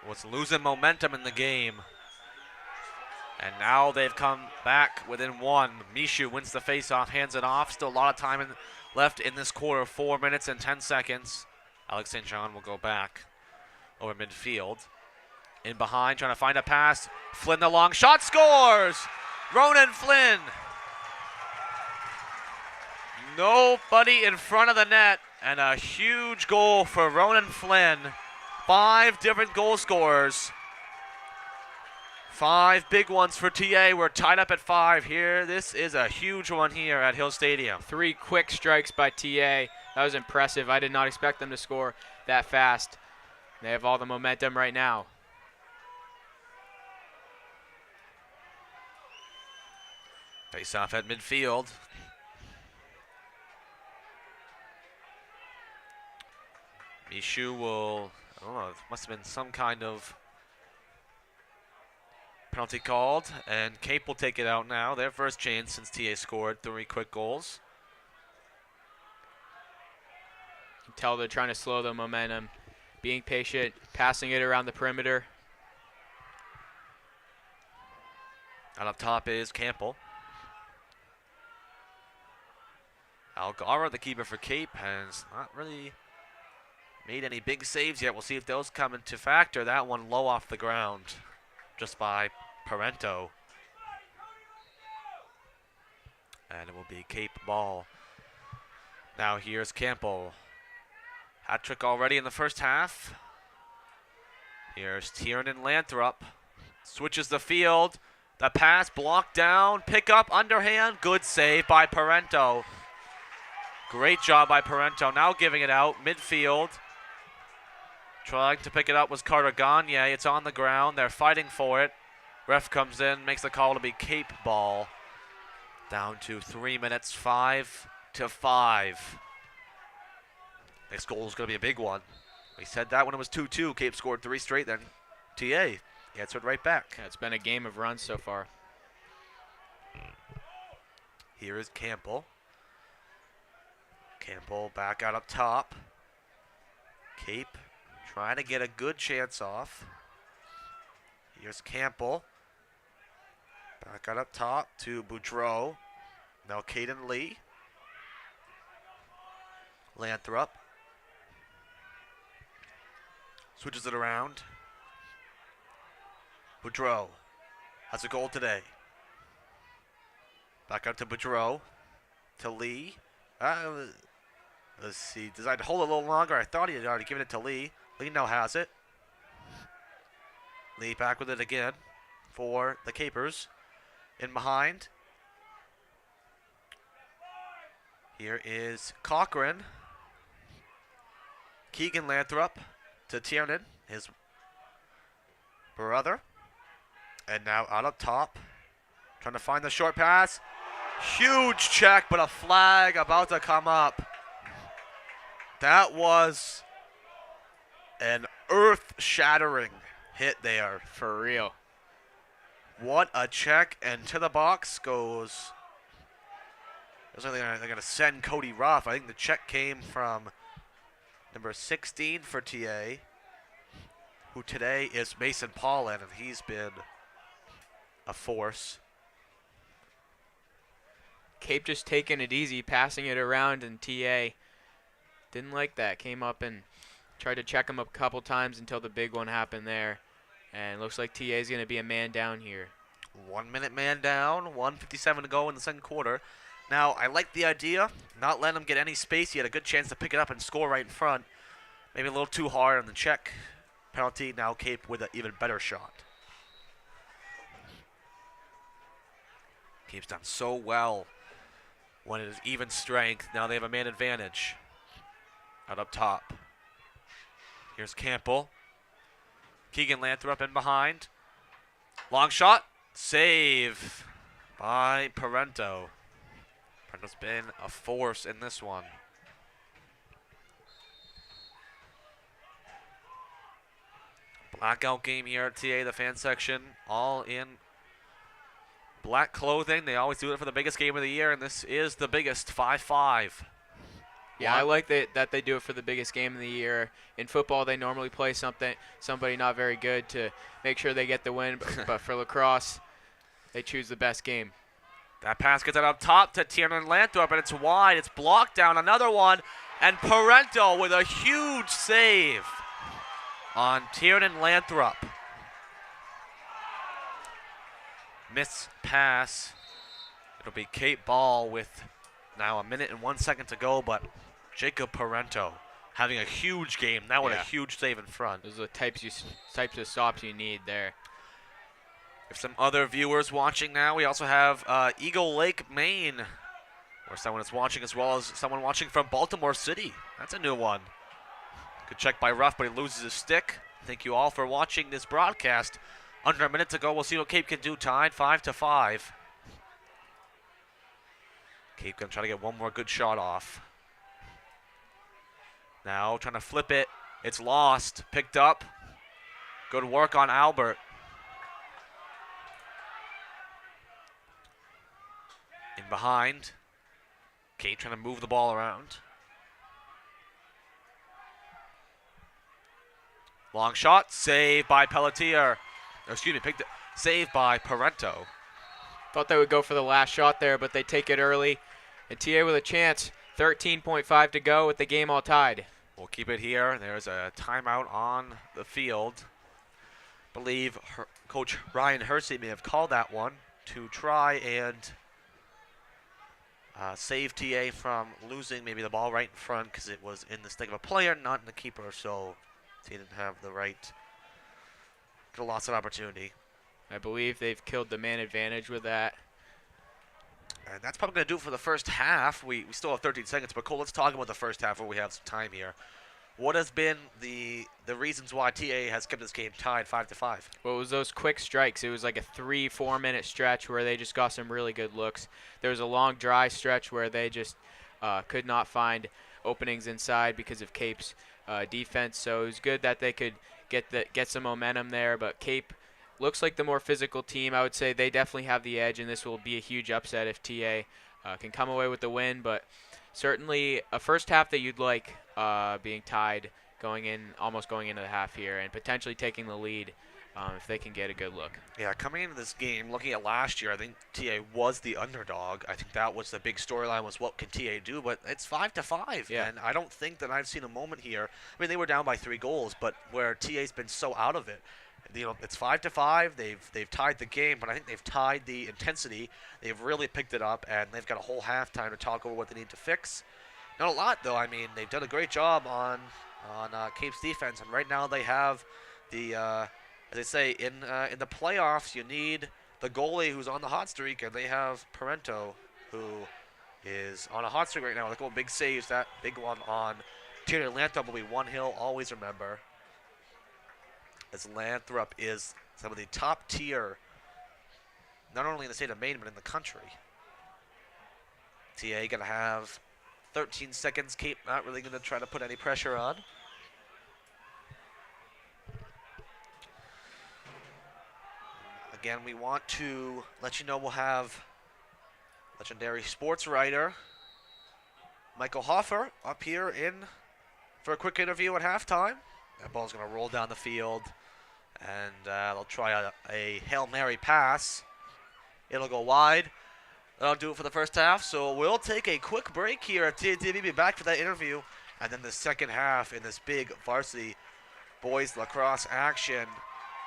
was losing momentum in the game. And now they've come back within one. Mishu wins the faceoff, hands it off. Still a lot of time left in this quarter, 4 minutes and 10 seconds. Alex St. John will go back over midfield. In behind, trying to find a pass. Flynn the long shot, scores! Ronan Flynn. Nobody in front of the net, and a huge goal for Ronan Flynn. 5 different goal scorers. 5 big ones for TA. We're tied up at 5 here. This is a huge one here at Hill Stadium. 3 quick strikes by TA. That was impressive. I did not expect them to score that fast. They have all the momentum right now. Face off at midfield. Mishu will, I don't know, it must have been some kind of penalty called, and Cape will take it out now. Their first chance since TA scored 3 quick goals. You can tell they're trying to slow the momentum, being patient, passing it around the perimeter. Out up top is Campbell. Algara, the keeper for Cape, has not really made any big saves yet. We'll see if those come into factor. That one low off the ground just by Parento. And it will be Cape ball. Now here's Campbell. Hat trick already in the first half. Here's Tiernan Lathrop. Switches the field. The pass blocked down. Pick up underhand. Good save by Parento. Great job by Parento. Now giving it out midfield. Trying to pick it up was Carter Gagne. It's on the ground. They're fighting for it. Ref comes in, makes the call to be Cape ball. Down to 3 minutes, 5-5. Next goal is going to be a big one. We said that when it was 2-2. Cape scored 3 straight, then TA answered right back. Yeah, it's been a game of runs so far. Here is Campbell. Campbell back out up top. Cape trying to get a good chance off. Here's Campbell. Back out up top to Boudreau. Now Caden Lee. Lathrop. Switches it around. Boudreau has a goal today. Back out to Boudreau. To Lee. Let's see. Decided to hold it a little longer. I thought he had already given it to Lee. Lee now has it. Lee back with it again for the Capers. In behind. Here is Cochran. Keegan Lathrop to Tiernan, his brother. And now out up top. Trying to find the short pass. Huge check, but a flag about to come up. That was an earth-shattering hit there. For real. What a check, and to the box goes. Looks like they're going to send Cody Ruff. I think the check came from number 16 for TA, who today is Mason Paulin, and he's been a force. Cape just taking it easy, passing it around, and TA didn't like that. Came up and tried to check him up a couple times until the big one happened there. And looks like TA is going to be a man down here. 1 minute man down, 1:57 to go in the second quarter. Now, I like the idea, not letting him get any space. He had a good chance to pick it up and score right in front. Maybe a little too hard on the check penalty. Now Cape with an even better shot. Cape's done so well when it is even strength. Now they have a man advantage. Out up top. Here's Campbell. Keegan Lathrop in behind. Long shot. Save by Parento. Parento's been a force in this one. Blackout game here at TA, the fan section. All in black clothing. They always do it for the biggest game of the year, and this is the biggest, 5-5. Yeah, I like that they do it for the biggest game of the year. In football, they normally play somebody not very good to make sure they get the win, but for lacrosse, they choose the best game. That pass gets it up top to Tiernan Lathrop, and it's wide. It's blocked down. Another one, and Parento with a huge save on Tiernan Lathrop. Miss pass. It'll be Cape ball with now 1 minute and 1 second to go, but Jacob Parento having a huge game. That one a huge save in front. Those are the types of stops you need there. If some other viewers watching now, we also have Eagle Lake, Maine, where someone is watching, as well as someone watching from Baltimore City. That's a new one. Good check by Ruff, but he loses his stick. Thank you all for watching this broadcast. Under a minute to go. We'll see what Cape can do. Tied 5-5. Cape gonna try to get one more good shot off. Now trying to flip it. It's lost. Picked up. Good work on Albert. In behind. Cape trying to move the ball around. Long shot. Save by Pelletier. Excuse me, saved by Parento. Thought they would go for the last shot there, but they take it early. And TA with a chance. 13.5 to go with the game all tied. We'll keep it here. There's a timeout on the field. I believe Coach Ryan Hersey may have called that one to try and save TA from losing maybe the ball right in front, because it was in the stick of a player, not in the keeper, so he didn't have the right. Could have lost an opportunity. I believe they've killed the man advantage with that. And that's probably going to do it for the first half. We still have 13 seconds, but Cole, let's talk about the first half where we have some time here. What has been the reasons why TA has kept this game tied 5-5? Well, it was those quick strikes. It was like a 3-4 minute stretch where they just got some really good looks. There was a long dry stretch where they just could not find openings inside because of Cape's defense. So it was good that they could get some momentum there. But Cape looks like the more physical team. I would say they definitely have the edge, and this will be a huge upset if TA can come away with the win. But certainly a first half that you'd like being tied almost going into the half here, and potentially taking the lead if they can get a good look. Yeah, coming into this game, looking at last year, I think TA was the underdog. I think that was the big storyline, was what can TA do, but it's 5-5. Yeah. And I don't think that I've seen a moment here. I mean, they were down by 3 goals, but where TA's been so out of it. You know, it's 5-5. They've tied the game, but I think they've tied the intensity. They've really picked it up, and they've got a whole halftime to talk over what they need to fix. Not a lot, though. I mean, they've done a great job on Cape's defense, and right now they have the, as they say, in the playoffs, you need the goalie who's on the hot streak, and they have Parento, who is on a hot streak right now with a couple big saves. That big one on Tiernan Lathrop will be one he'll always remember, as Lathrop is some of the top tier, not only in the state of Maine, but in the country. TA going to have 13 seconds. Cape not really going to try to put any pressure on. Again, we want to let you know we'll have legendary sports writer Michael Hoffer up here in for a quick interview at halftime. That ball's going to roll down the field, and they'll try a Hail Mary pass. It'll go wide. That'll do it for the first half, so we'll take a quick break here at TATV. Be back for that interview, and then the second half in this big varsity boys lacrosse action.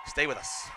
Stay with us.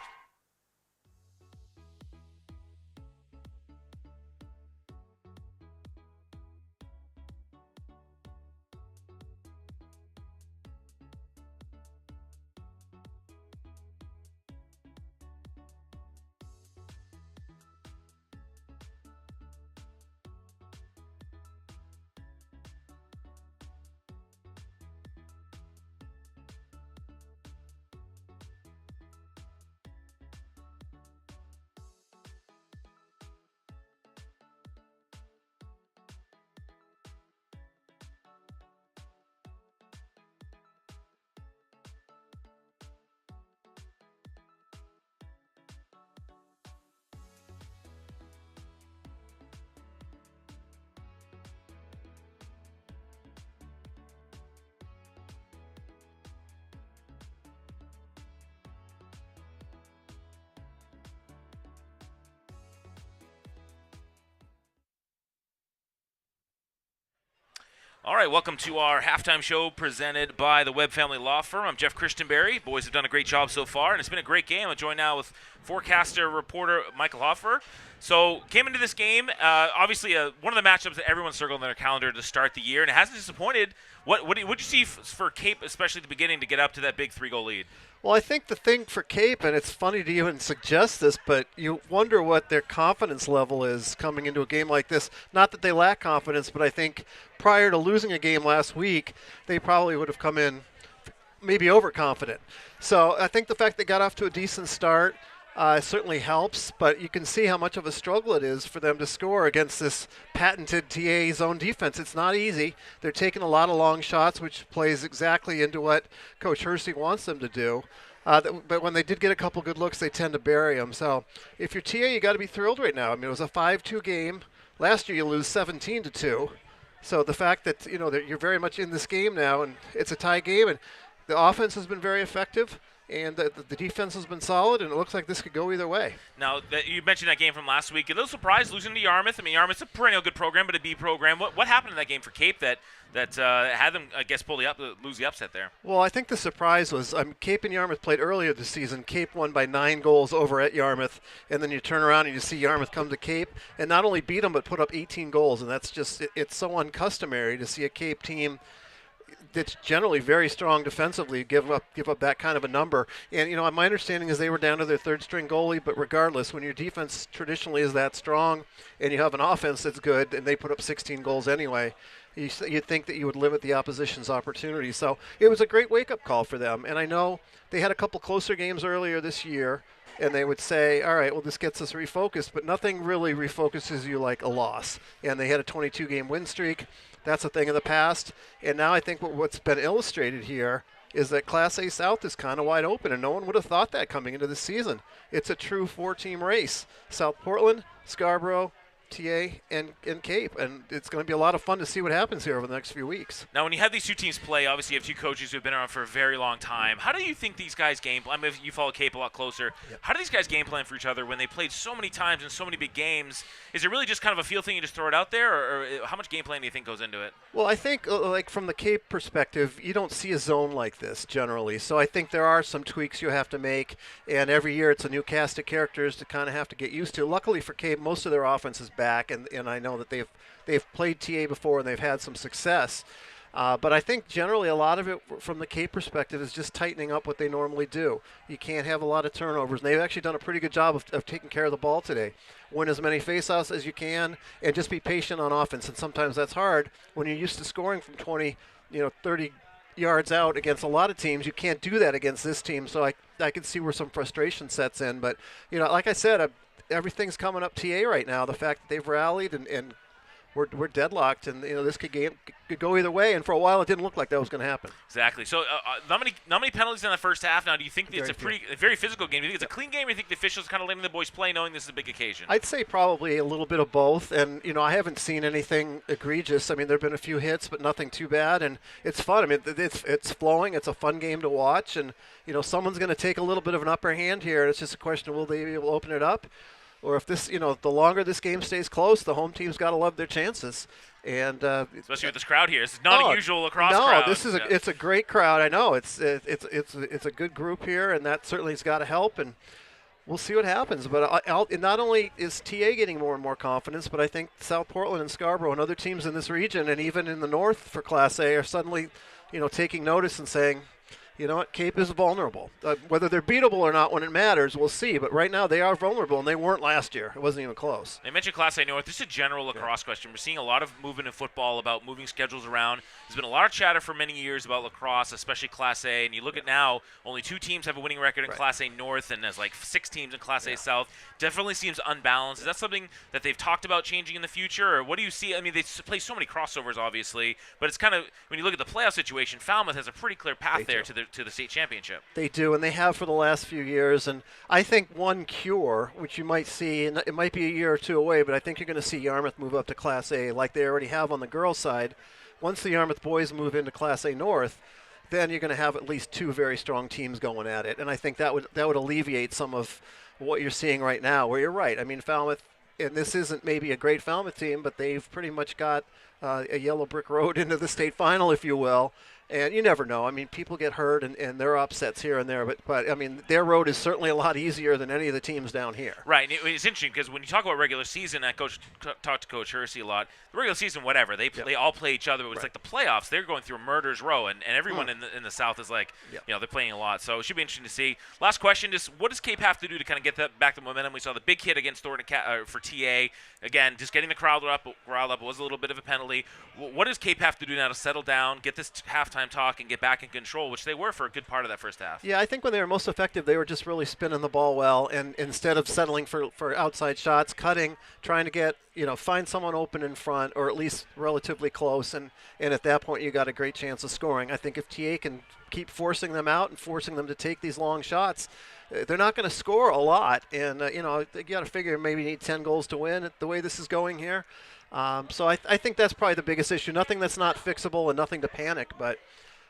All right, welcome to our halftime show presented by the Webb Family Law Firm. I'm Jeff Christenberry. Boys have done a great job so far, and it's been a great game. I'm joined now with forecaster reporter Michael Hoffer. So came into this game, obviously one of the matchups that everyone's circled on their calendar to start the year, and it hasn't disappointed. What did you see for Cape, especially at the beginning, to get up to that big 3-goal lead? Well, I think the thing for Cape, and it's funny to even suggest this, but you wonder what their confidence level is coming into a game like this. Not that they lack confidence, but I think prior to losing a game last week, they probably would have come in maybe overconfident. So I think the fact they got off to a decent start certainly helps, but you can see how much of a struggle it is for them to score against this patented TA zone defense. It's not easy. They're taking a lot of long shots, which plays exactly into what Coach Hersey wants them to do. But when they did get a couple good looks, they tend to bury them. So if you're TA, you got to be thrilled right now. I mean, it was a 5-2 game. Last year you lose 17-2. So the fact that that you're very much in this game now, and it's a tie game, and the offense has been very effective, and the defense has been solid, and it looks like this could go either way. Now, you mentioned that game from last week. A little surprised losing to Yarmouth. I mean, Yarmouth's a perennial good program, but a B program. What happened in that game for Cape that had them, I guess, lose the upset there? Well, I think the surprise was Cape and Yarmouth played earlier this season. Cape won by 9 goals over at Yarmouth, and then you turn around and you see Yarmouth come to Cape and not only beat them but put up 18 goals, and that's just it's so uncustomary to see a Cape team that's generally very strong defensively give up that kind of a number. And my understanding is they were down to their third string goalie, but regardless, when your defense traditionally is that strong and you have an offense that's good and they put up 16 goals anyway, you'd think that you would limit the opposition's opportunity. So it was a great wake-up call for them. And I know they had a couple closer games earlier this year, and they would say, all right, well, this gets us refocused, but nothing really refocuses you like a loss. And they had a 22-game win streak. That's a thing of the past. And now I think what's been illustrated here is that Class A South is kind of wide open, and no one would have thought that coming into the season. It's a true 4-team race. South Portland, Scarborough, TA, and Cape, and it's going to be a lot of fun to see what happens here over the next few weeks. Now, when you have these two teams play, obviously you have two coaches who have been around for a very long time. How do you think these guys game plan? I mean, you follow Cape a lot closer. Yep. How do these guys game plan for each other when they played so many times in so many big games? Is it really just kind of a feel thing, you just throw it out there, or how much game plan do you think goes into it? Well, I think, like from the Cape perspective, you don't see a zone like this generally. So I think there are some tweaks you have to make, and every year it's a new cast of characters to kind of have to get used to. Luckily for Cape, most of their offense is back, and I know that they've played TA before and they've had some success. But I think generally a lot of it from the Cape perspective is just tightening up what they normally do. You can't have a lot of turnovers. And they've actually done a pretty good job of taking care of the ball today. Win as many faceoffs as you can and just be patient on offense. And sometimes that's hard when you're used to scoring from 20, 30 yards out against a lot of teams. You can't do that against this team. So I can see where some frustration sets in. But, like I said, everything's coming up TA right now. The fact that they've rallied and we're deadlocked, and this could go either way. And for a while, it didn't look like that was going to happen. Exactly. So, not many penalties in the first half. Now, do you think it's a very physical game? Do you think it's a clean game, or do you think the officials kind of letting the boys play, knowing this is a big occasion? I'd say probably a little bit of both. And I haven't seen anything egregious. I mean, there've been a few hits, but nothing too bad. And it's fun. I mean, it's flowing. It's a fun game to watch. And someone's going to take a little bit of an upper hand here. And it's just a question: will they be able to open it up? Or if this, the longer this game stays close, the home team's got to love their chances. And especially with this crowd here, it's not a usual lacrosse crowd. No, this is it's a great crowd. I know it's a good group here, and that certainly has got to help. And we'll see what happens. But not only is TA getting more and more confidence, but I think South Portland and Scarborough and other teams in this region, and even in the north for Class A, are suddenly, taking notice and saying, you know what, Cape is vulnerable. Whether they're beatable or not when it matters, we'll see. But right now they are vulnerable, and they weren't last year. It wasn't even close. They mentioned Class A North. This is a general lacrosse question. We're seeing a lot of movement in football about moving schedules around. There's been a lot of chatter for many years about lacrosse, especially Class A. And you look at now, only 2 teams have a winning record in Class A North, and there's like 6 teams in Class A South. Definitely seems unbalanced. Is that something that they've talked about changing in the future, or what do you see? I mean, they play so many crossovers, obviously, but it's kind of, when you look at the playoff situation, Falmouth has a pretty clear path there to the state championship. They do, and they have for the last few years. And I think one cure, which you might see, and it might be a year or 2 away, but I think you're going to see Yarmouth move up to Class A like they already have on the girls' side. Once the Yarmouth boys move into Class A North, then you're going to have at least 2 very strong teams going at it. And I think that would alleviate some of what you're seeing right now, where you're right. I mean, Falmouth, and this isn't maybe a great Falmouth team, but they've pretty much got a yellow brick road into the state final, if you will. And you never know. I mean, people get hurt, and there are upsets here and there. But I mean, their road is certainly a lot easier than any of the teams down here. Right. And it's interesting because when you talk about regular season, I talked to Coach Hersey a lot. The regular season, whatever, they all play each other. But it's like the playoffs, they're going through a murder's row. And everyone in the South is like, they're playing a lot. So it should be interesting to see. Last question, just what does Cape have to do to kind of get that back to momentum? We saw the big hit against Thornton for TA. Again, just getting the crowd up. It was a little bit of a penalty. What does Cape have to do now to settle down, get this halftime talk, and get back in control, which they were for a good part of that first half? Yeah, I think when they were most effective, they were just really spinning the ball well, and instead of settling for outside shots, cutting, trying to get, find someone open in front, or at least relatively close, and at that point you got a great chance of scoring. I think if TA can keep forcing them out and forcing them to take these long shots, they're not going to score a lot, and you got to figure maybe you need 10 goals to win the way this is going here. So I think that's probably the biggest issue. Nothing that's not fixable and nothing to panic, but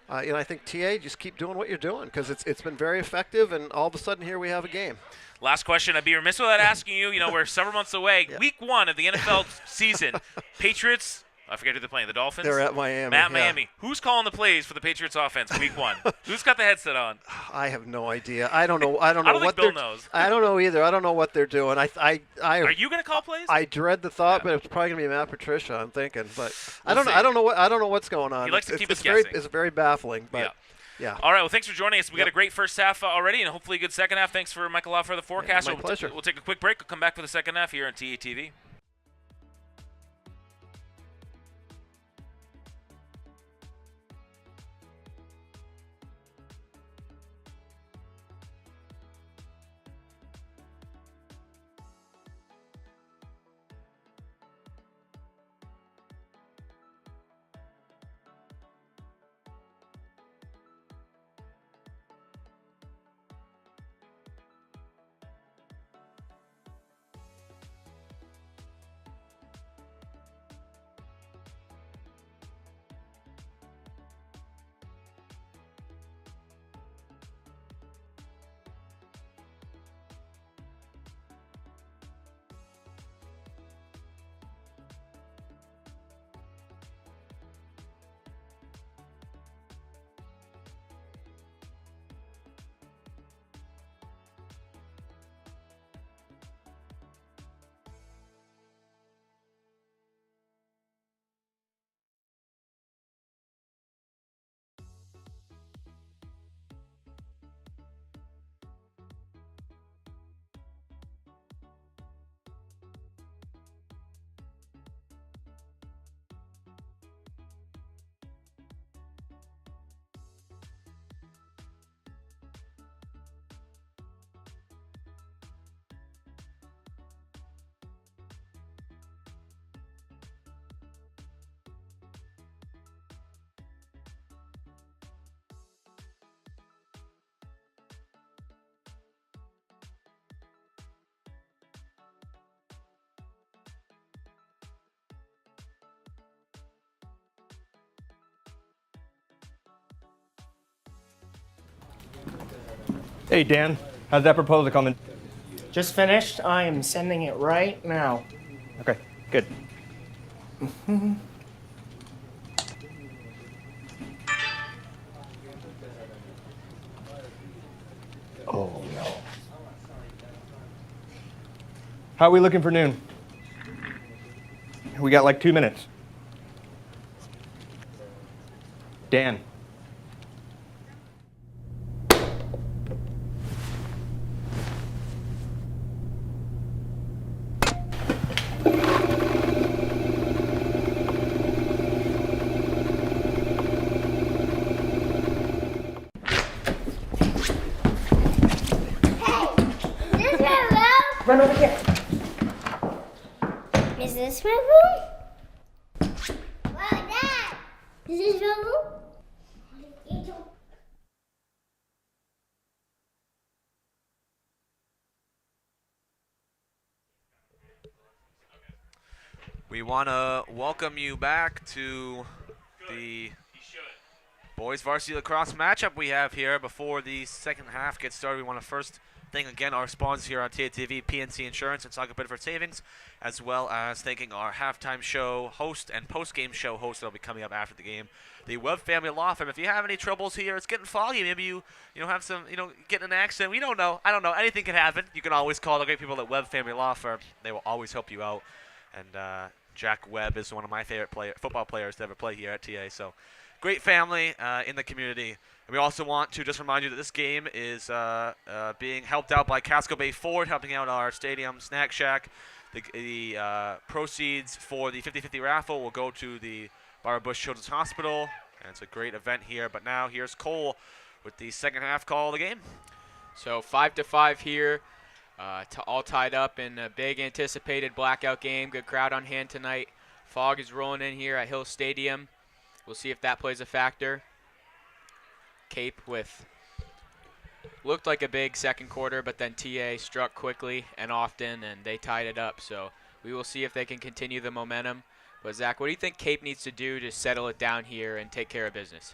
I think TA, just keep doing what you're doing, because it's been very effective, and all of a sudden here we have a game. Last question. I'd be remiss without asking you. We're several months away. Week 1 of the NFL season. Patriots. I forget who they're playing. The Dolphins? They're at Miami. Miami. Who's calling the plays for the Patriots offense week 1? Who's got the headset on? I have no idea. I don't know. I don't I know don't what think Bill knows. I don't know either. I don't know what they're doing. Are you going to call plays? I dread the thought, but it's probably going to be Matt Patricia, I'm thinking. But I don't know what's going on. He likes to keep us guessing. It's very baffling, but yeah. All right. Well, thanks for joining us. We got a great first half already, and hopefully a good second half. Thanks for Michael Law for the forecast. My pleasure. We'll take a quick break. We'll come back for the second half here on TATV. Hey, Dan. How's that proposal coming? Just finished. I am sending it right now. Okay, good. Oh, no. How are we looking for noon? We got like 2 minutes. Dan. Is this my room? Run over here. Is this my room? Wow, Dad! Is this your room? We want to welcome you back to the boys varsity lacrosse matchup we have here. Before the second half gets started, we want to first thank again our sponsors here on TATV, PNC Insurance and Saga Bedford Savings, as well as thanking our halftime show host and post-game show host that will be coming up after the game, the Webb Family Law Firm. If you have any troubles here, it's getting foggy. Maybe you have some, getting an accident. We don't know. I don't know. Anything can happen. You can always call the great people at Webb Family Law Firm. They will always help you out. And Jack Webb is one of my favorite football players to ever play here at TA. So great family in the community. And we also want to just remind you that this game is being helped out by Casco Bay Ford, helping out our stadium snack shack. The proceeds for the 50-50 raffle will go to the Barbara Bush Children's Hospital. And it's a great event here. But now here's Cole with the second half call of the game. So 5-5 here. All tied up in a big anticipated blackout game. Good crowd on hand tonight. Fog is rolling in here at Hill Stadium. We'll see if that plays a factor. Cape looked like a big second quarter, but then TA struck quickly and often, and they tied it up. So we will see if they can continue the momentum. But Zach, what do you think Cape needs to do to settle it down here and take care of business?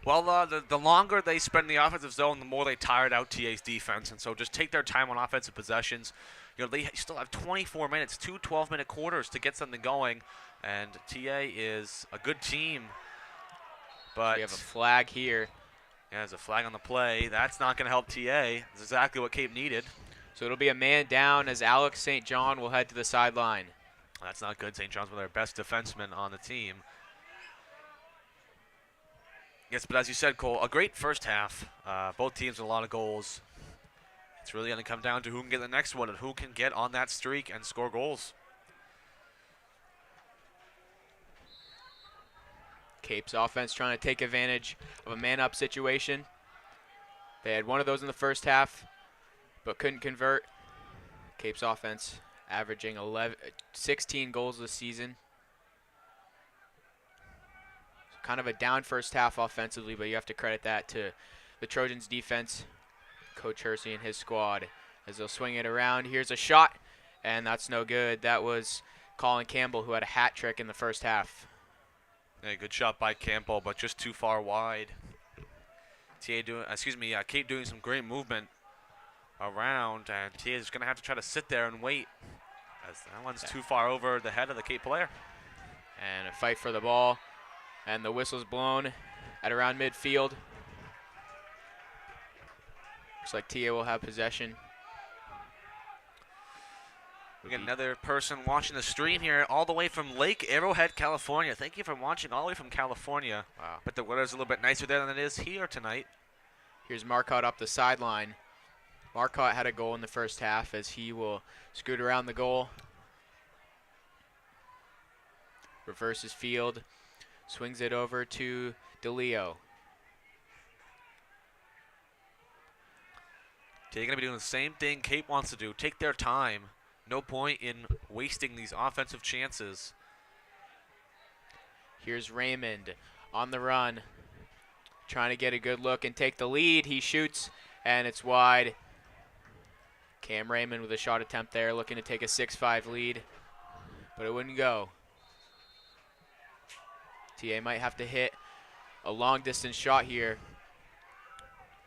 Well, the longer they spend in the offensive zone, the more they tired out TA's defense. And so just take their time on offensive possessions. They still have 24 minutes, 2 12-minute quarters to get something going. And TA is a good team. But we have a flag here. Yeah, there's a flag on the play. That's not going to help TA. That's exactly what Cape needed. So it'll be a man down as Alex St. John will head to the sideline. That's not good. St. John's one of their best defensemen on the team. Yes, but as you said, Cole, a great first half. Both teams with a lot of goals. It's really going to come down to who can get the next one and who can get on that streak and score goals. Cape's offense trying to take advantage of a man-up situation. They had one of those in the first half, but couldn't convert. Cape's offense averaging 16 goals this season. So kind of a down first half offensively, but you have to credit that to the Trojans' defense, Coach Hersey and his squad, as they'll swing it around. Here's a shot, and that's no good. That was Colin Campbell, who had a hat trick in the first half. Yeah, good shot by Campbell, but just too far wide. Cape doing some great movement around, and TA is going to have to try to sit there and wait, as that one's too far over the head of the Cape player. And a fight for the ball, and the whistle's blown at around midfield. Looks like TA will have possession. We got another person watching the stream here all the way from Lake Arrowhead, California. Thank you for watching all the way from California. Wow. But the weather's a little bit nicer there than it is here tonight. Here's Marcotte up the sideline. Marcotte had a goal in the first half as he will scoot around the goal. Reverses field. Swings it over to DeLeo. They're going to be doing the same thing Cape wants to do. Take their time. No point in wasting these offensive chances. Here's Raymond on the run. Trying to get a good look and take the lead. He shoots, and it's wide. Cam Raymond with a shot attempt there, looking to take a 6-5 lead, but it wouldn't go. TA might have to hit a long-distance shot here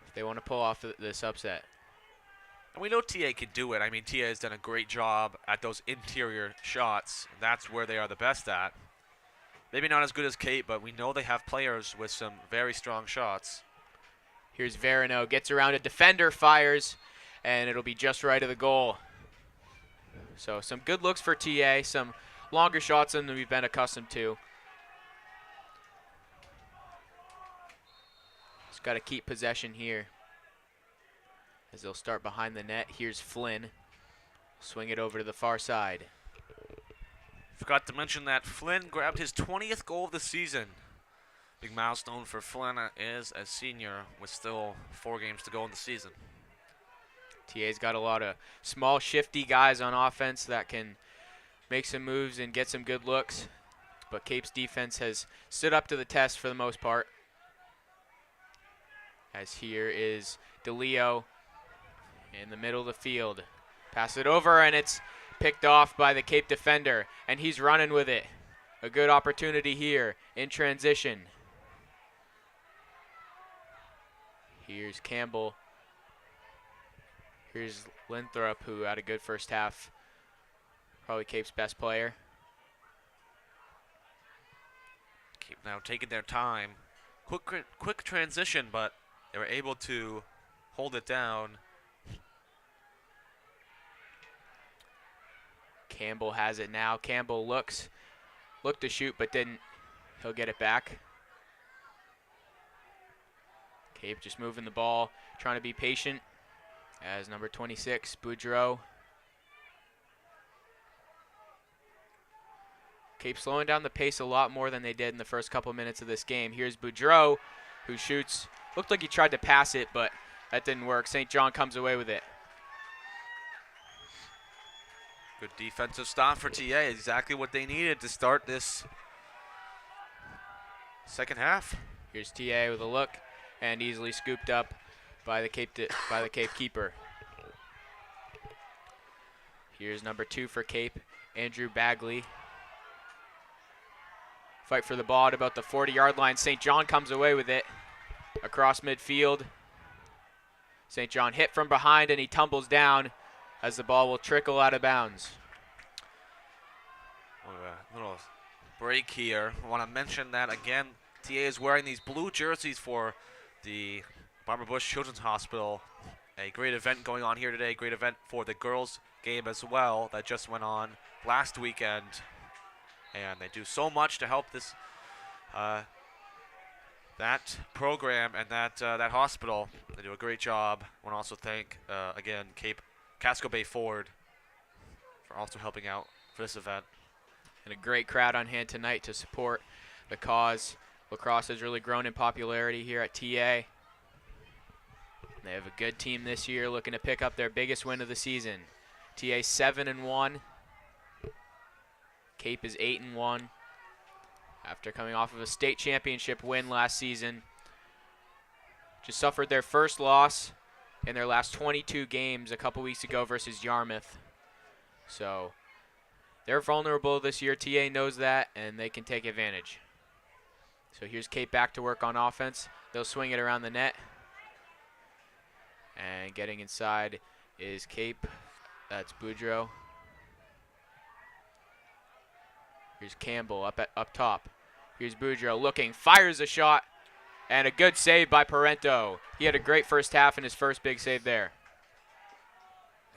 if They want to pull off this upset. And we know TA can do it. I mean, TA has done a great job at those interior shots. That's where they are the best at. Maybe not as good as Kate, but we know they have players with some very strong shots. Here's Verino, gets around a defender, fires, and it'll be just right of the goal. So some good looks for TA, some longer shots than we've been accustomed to. Just got to keep possession here as they'll start behind the net. Here's Flynn. Swing it over to the far side. Forgot to mention that Flynn grabbed his 20th goal of the season. Big milestone for Flynn is a senior with still 4 games to go in the season. TA's got a lot of small, shifty guys on offense that can make some moves and get some good looks. But Cape's defense has stood up to the test for the most part. As here is DeLeo in the middle of the field. Pass it over, and it's picked off by the Cape defender, and he's running with it. A good opportunity here in transition. Here's Campbell. Here's Linthrop, who had a good first half. Probably Cape's best player. Cape now taking their time. Quick transition, but they were able to hold it down. Campbell has it now. Campbell looked to shoot, but didn't. He'll get it back. Cape just moving the ball, trying to be patient. As number 26, Boudreau. Cape slowing down the pace a lot more than they did in the first couple minutes of this game. Here's Boudreau, who shoots. Looked like he tried to pass it, but that didn't work. St. John comes away with it. Good defensive stop for TA. Exactly what they needed to start this second half. Here's TA with a look, and easily scooped up by the Cape keeper. Here's number 2 for Cape, Andrew Bagley. Fight for the ball at about the 40-yard line. St. John comes away with it across midfield. St. John hit from behind, and he tumbles down as the ball will trickle out of bounds. A little break here. I want to mention that again. TA is wearing these blue jerseys for the Barbara Bush Children's Hospital. A great event going on here today. Great event for the girls game as well that just went on last weekend. And they do so much to help this that program and that hospital. They do a great job. I want to also thank again Casco Bay Ford for also helping out for this event. And a great crowd on hand tonight to support the cause. Lacrosse has really grown in popularity here at TA. They have a good team this year, looking to pick up their biggest win of the season. TA 7-1. Cape is 8-1. After coming off of a state championship win last season. Just suffered their first loss in their last 22 games a couple weeks ago versus Yarmouth. So they're vulnerable this year. TA knows that, and they can take advantage. So here's Cape back to work on offense. They'll swing it around the net. And getting inside is Cape. That's Boudreau. Here's Campbell up top. Here's Boudreau looking, fires a shot, and a good save by Parento. He had a great first half and his first big save there.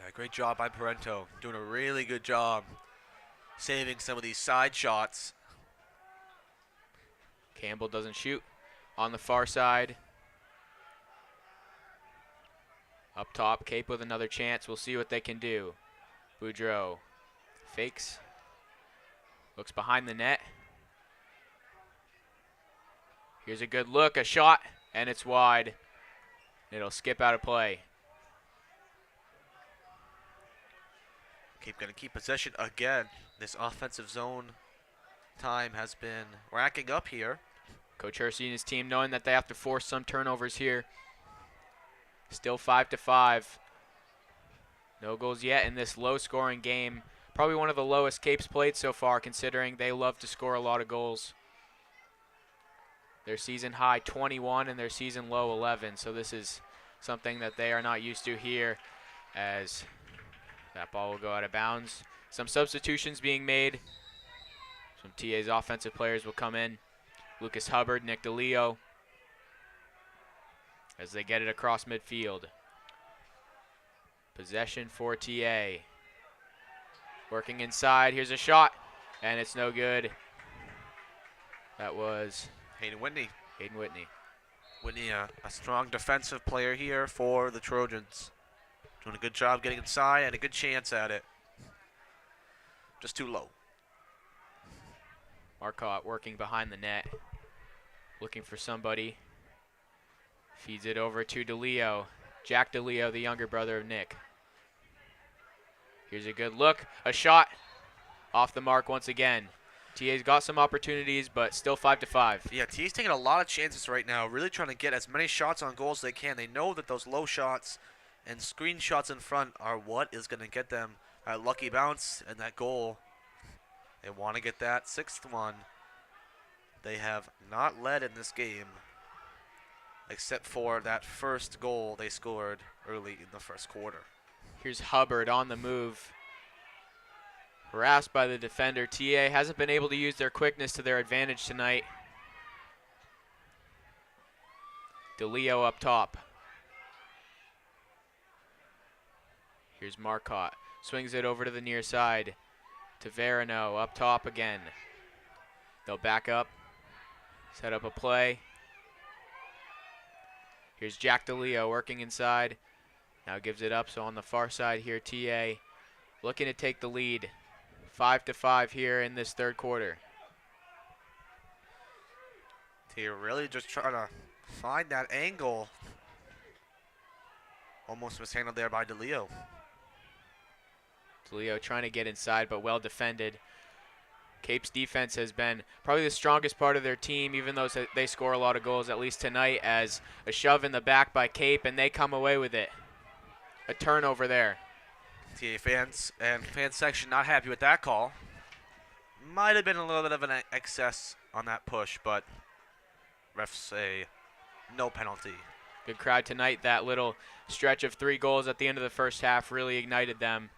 Yeah, great job by Parento. Doing a really good job saving some of these side shots. Campbell doesn't shoot on the far side. Up top, Cape with another chance. We'll see what they can do. Boudreau fakes. Looks behind the net. Here's a good look, a shot, and it's wide. It'll skip out of play. Cape going to keep possession again. This offensive zone time has been racking up here. Coach Hersey and his team knowing that they have to force some turnovers here. Still 5-5. No goals yet in this low-scoring game. Probably one of the lowest Capes played so far, considering they love to score a lot of goals. Their season high 21 and their season low 11, so this is something that they are not used to here, as that ball will go out of bounds. Some substitutions being made. Some TA's offensive players will come in. Lucas Hubbard, Nick DeLeo, as they get it across midfield. Possession for TA. Working inside, here's a shot, and it's no good. That was Hayden Whitney. Hayden Whitney. Whitney, a strong defensive player here for the Trojans. Doing a good job getting inside and a good chance at it. Just too low. Marcotte working behind the net, looking for somebody. Feeds it over to DeLeo. Jack DeLeo, the younger brother of Nick. Here's a good look, a shot off the mark once again. TA's got some opportunities, but still 5-5. Yeah, TA's taking a lot of chances right now, really trying to get as many shots on goal as they can. They know that those low shots and screen shots in front are what is going to get them a lucky bounce and that goal. They want to get that sixth one. They have not led in this game, except for that first goal they scored early in the first quarter. Here's Hubbard on the move. Harassed by the defender. TA hasn't been able to use their quickness to their advantage tonight. DeLeo up top. Here's Marcotte. Swings it over to the near side. To Verano up top again. They'll back up. Set up a play. Here's Jack DeLeo working inside. Now gives it up, so on the far side here, TA looking to take the lead. 5-5 here in this third quarter. TA really just trying to find that angle. Almost mishandled there by DeLeo. DeLeo trying to get inside, but well defended. Cape's defense has been probably the strongest part of their team, even though they score a lot of goals, at least tonight, as a shove in the back by Cape, and they come away with it. A turnover there. TA fans and fan section not happy with that call. Might have been a little bit of an excess on that push, but refs say no penalty. Good crowd tonight. That little stretch of 3 goals at the end of the first half really ignited them.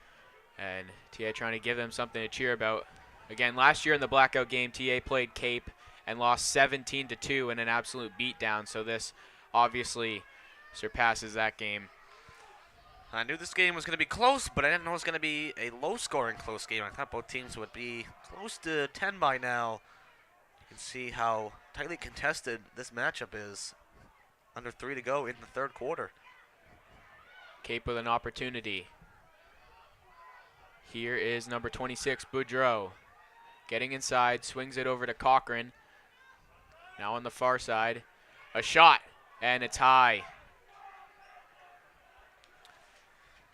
And TA trying to give them something to cheer about. Again, last year in the blackout game, TA played Cape and lost 17-2 in an absolute beatdown. So this obviously surpasses that game. I knew this game was going to be close, but I didn't know it was going to be a low-scoring close game. I thought both teams would be close to 10 by now. You can see how tightly contested this matchup is. Under 3 to go in the third quarter. Cape with an opportunity. Here is number 26, Boudreau. Getting inside, swings it over to Cochran. Now on the far side. A shot, and it's high.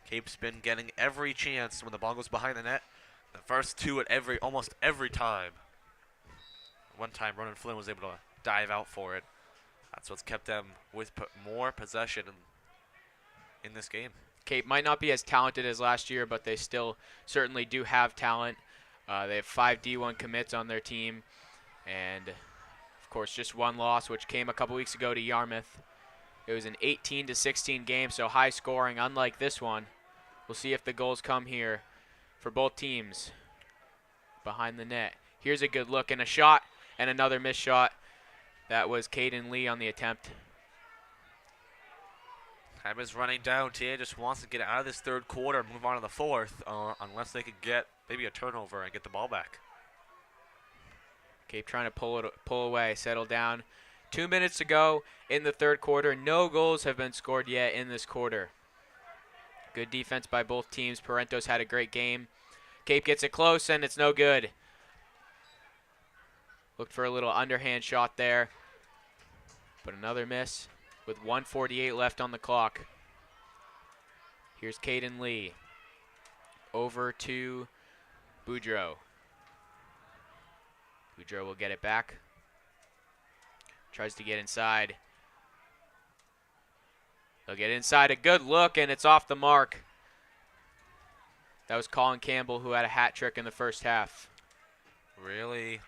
Cape's been getting every chance when the ball goes behind the net. The first 2 at almost every time. One time, Ronan Flynn was able to dive out for it. That's what's kept them with more possession in this game. Cape might not be as talented as last year, but they still certainly do have talent. They have 5 D1 commits on their team. And, of course, just 1 loss, which came a couple weeks ago to Yarmouth. It was an 18-16 game, so high scoring, unlike this one. We'll see if the goals come here for both teams. Behind the net. Here's a good look and a shot, and another missed shot. That was Caden Lee on the attempt. Time is running down. TA just wants to get out of this third quarter and move on to the fourth, unless they could get maybe a turnover and get the ball back. Cape trying to pull away, settle down. 2 minutes to go in the third quarter. No goals have been scored yet in this quarter. Good defense by both teams. Parentos had a great game. Cape gets it close, and it's no good. Looked for a little underhand shot there, but another miss with 1:48 left on the clock. Here's Caden Lee. Over to Boudreau. Boudreau will get it back. Tries to get inside. They'll get inside. A good look, and it's off the mark. That was Colin Campbell, who had a hat trick in the first half. Really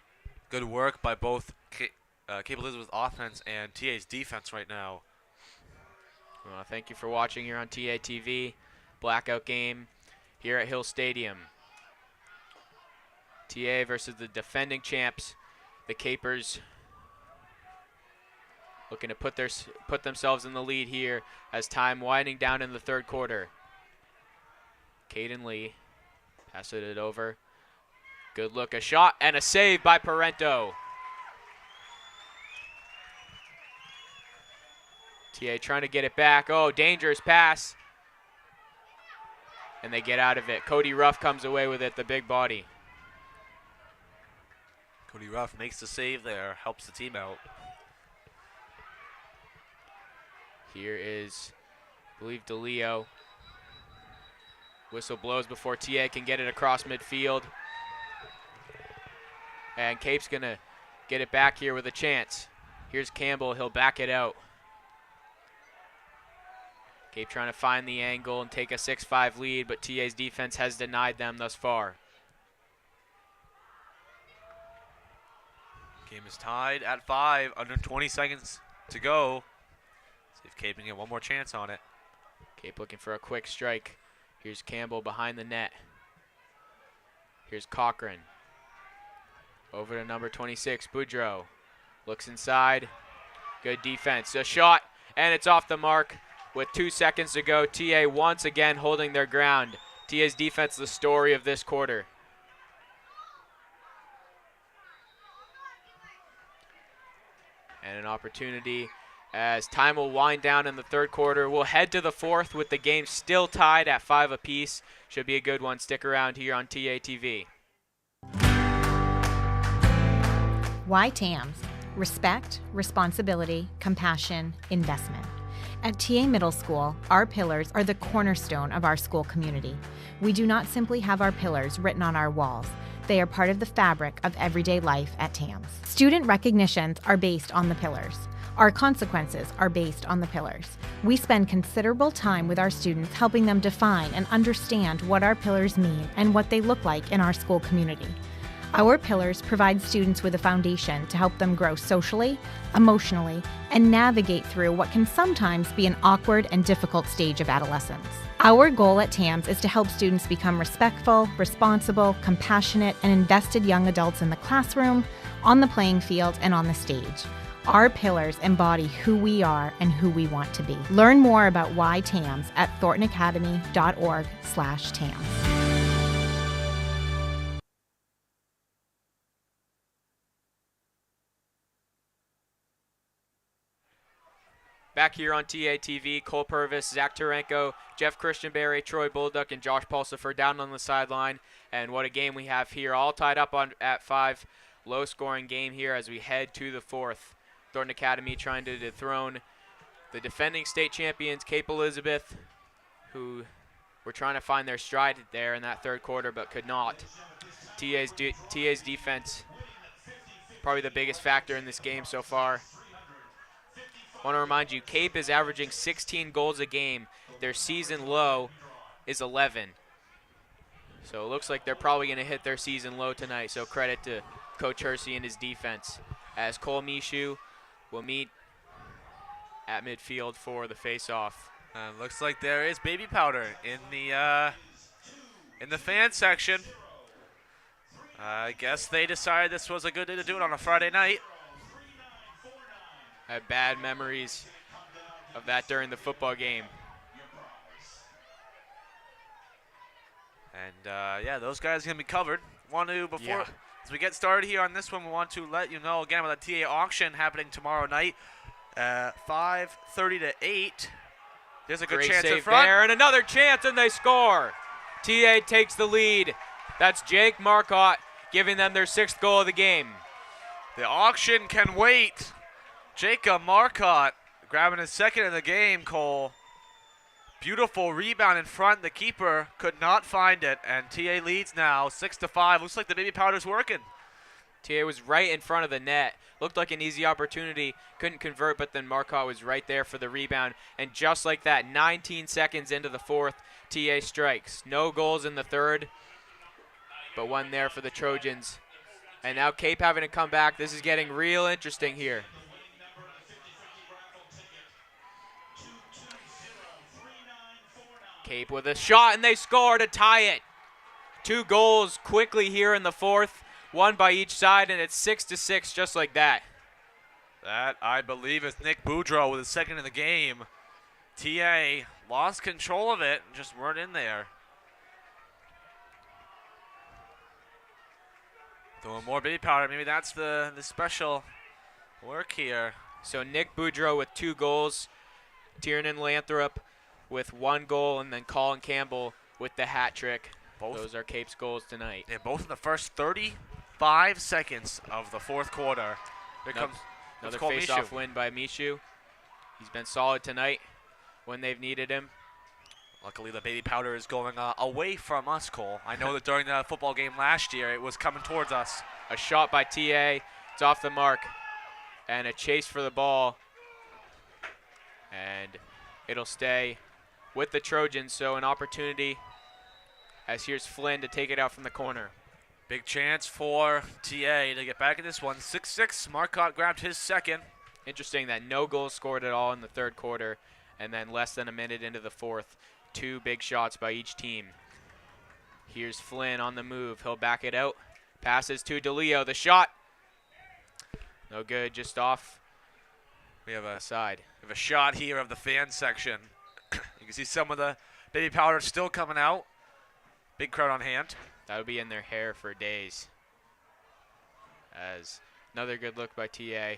good work by both Cape Elizabeth's offense and TA's defense right now. Well, thank you for watching here on TA TV. Blackout game here at Hill Stadium. TA versus the defending champs, the Capers, looking to put themselves in the lead here as time winding down in the third quarter. Caden Lee passes it over. Good look, a shot and a save by Parento. TA trying to get it back. Oh, dangerous pass. And they get out of it. Cody Ruff comes away with it, the big body. Cody Ruff makes the save there, helps the team out. Here is, I believe, DeLeo. Whistle blows before TA can get it across midfield. And Cape's going to get it back here with a chance. Here's Campbell. He'll back it out. Cape trying to find the angle and take a 6-5 lead, but TA's defense has denied them thus far. Game is tied at 5, under 20 seconds to go. See if Cape can get one more chance on it. Cape looking for a quick strike. Here's Campbell behind the net. Here's Cochran. Over to number 26, Boudreau. Looks inside. Good defense. A shot, and it's off the mark with 2 seconds to go. TA once again holding their ground. TA's defense, the story of this quarter. And an opportunity as time will wind down in the third quarter. We'll head to the fourth with the game still tied at 5 apiece. Should be a good one. Stick around here on TA TV. Why TAMS? Respect, responsibility, compassion, investment. At TA Middle School, our pillars are the cornerstone of our school community. We do not simply have our pillars written on our walls. They are part of the fabric of everyday life at TAMS. Student recognitions are based on the pillars. Our consequences are based on the pillars. We spend considerable time with our students helping them define and understand what our pillars mean and what they look like in our school community. Our pillars provide students with a foundation to help them grow socially, emotionally, and navigate through what can sometimes be an awkward and difficult stage of adolescence. Our goal at TAMS is to help students become respectful, responsible, compassionate, and invested young adults in the classroom, on the playing field, and on the stage. Our pillars embody who we are and who we want to be. Learn more about why TAMS at thorntonacademy.org/TAMS. Back here on TA TV, Cole Purvis, Zach Tarenko, Jeff Christianberry, Troy Bolduc, and Josh Pulsifer down on the sideline. And what a game we have here, all tied up at 5. Low-scoring game here as we head to the fourth. Thornton Academy trying to dethrone the defending state champions, Cape Elizabeth, who were trying to find their stride there in that third quarter but could not. TA's defense, probably the biggest factor in this game so far. I want to remind you, Cape is averaging 16 goals a game. Their season low is 11. So it looks like they're probably going to hit their season low tonight. So credit to Coach Hersey and his defense. As Cole Mishu will meet at midfield for the face-off. Looks like there is baby powder in the fan section. I guess they decided this was a good day to do it on a Friday night. I have bad memories of that during the football game. And yeah, those guys are gonna be covered. As we get started here on this one, we want to let you know again about the TA auction happening tomorrow night, 5:30 to 8. There's a good Great chance in save front. there, and another chance, and they score. TA takes the lead. That's Jake Marcotte giving them their 6th goal of the game. The auction can wait. Jacob Marcotte grabbing his 2nd in the game, Cole. Beautiful rebound in front. The keeper could not find it, and TA leads now 6-5. Looks like the baby powder's working. TA was right in front of the net. Looked like an easy opportunity. Couldn't convert, but then Marcotte was right there for the rebound. And just like that, 19 seconds into the fourth, TA strikes. No goals in the third, but one there for the Trojans. And now Cape having to come back. This is getting real interesting here. Cape with a shot, and they score to tie it. 2 goals quickly here in the fourth, one by each side, and it's 6-6 just like that. That, I believe, is Nick Boudreau with his second in the game. TA lost control of it and just weren't in there. Throwing more baby powder. Maybe that's the special work here. So Nick Boudreau with 2 goals, Tiernan Lathrop with 1 goal, and then Colin Campbell with the hat trick. Those are Cape's goals tonight. Yeah, both in the first 35 seconds of the fourth quarter. Here comes another face-off win by Mishu. He's been solid tonight when they've needed him. Luckily, the baby powder is going away from us, Cole. I know that during the football game last year, it was coming towards us. A shot by TA. It's off the mark. And a chase for the ball. And it'll stay with the Trojans, so an opportunity as here's Flynn to take it out from the corner. Big chance for TA to get back in this one. 6-6. Marcotte grabbed his second. Interesting that no goals scored at all in the third quarter, and then less than a minute into the fourth, 2 big shots by each team. Here's Flynn on the move. He'll back it out. Passes to DeLeo. The shot. No good, just off. We have a side. We have a shot here of the fan section. You can see some of the baby powder still coming out. Big crowd on hand. That'll be in their hair for days. As another good look by TA.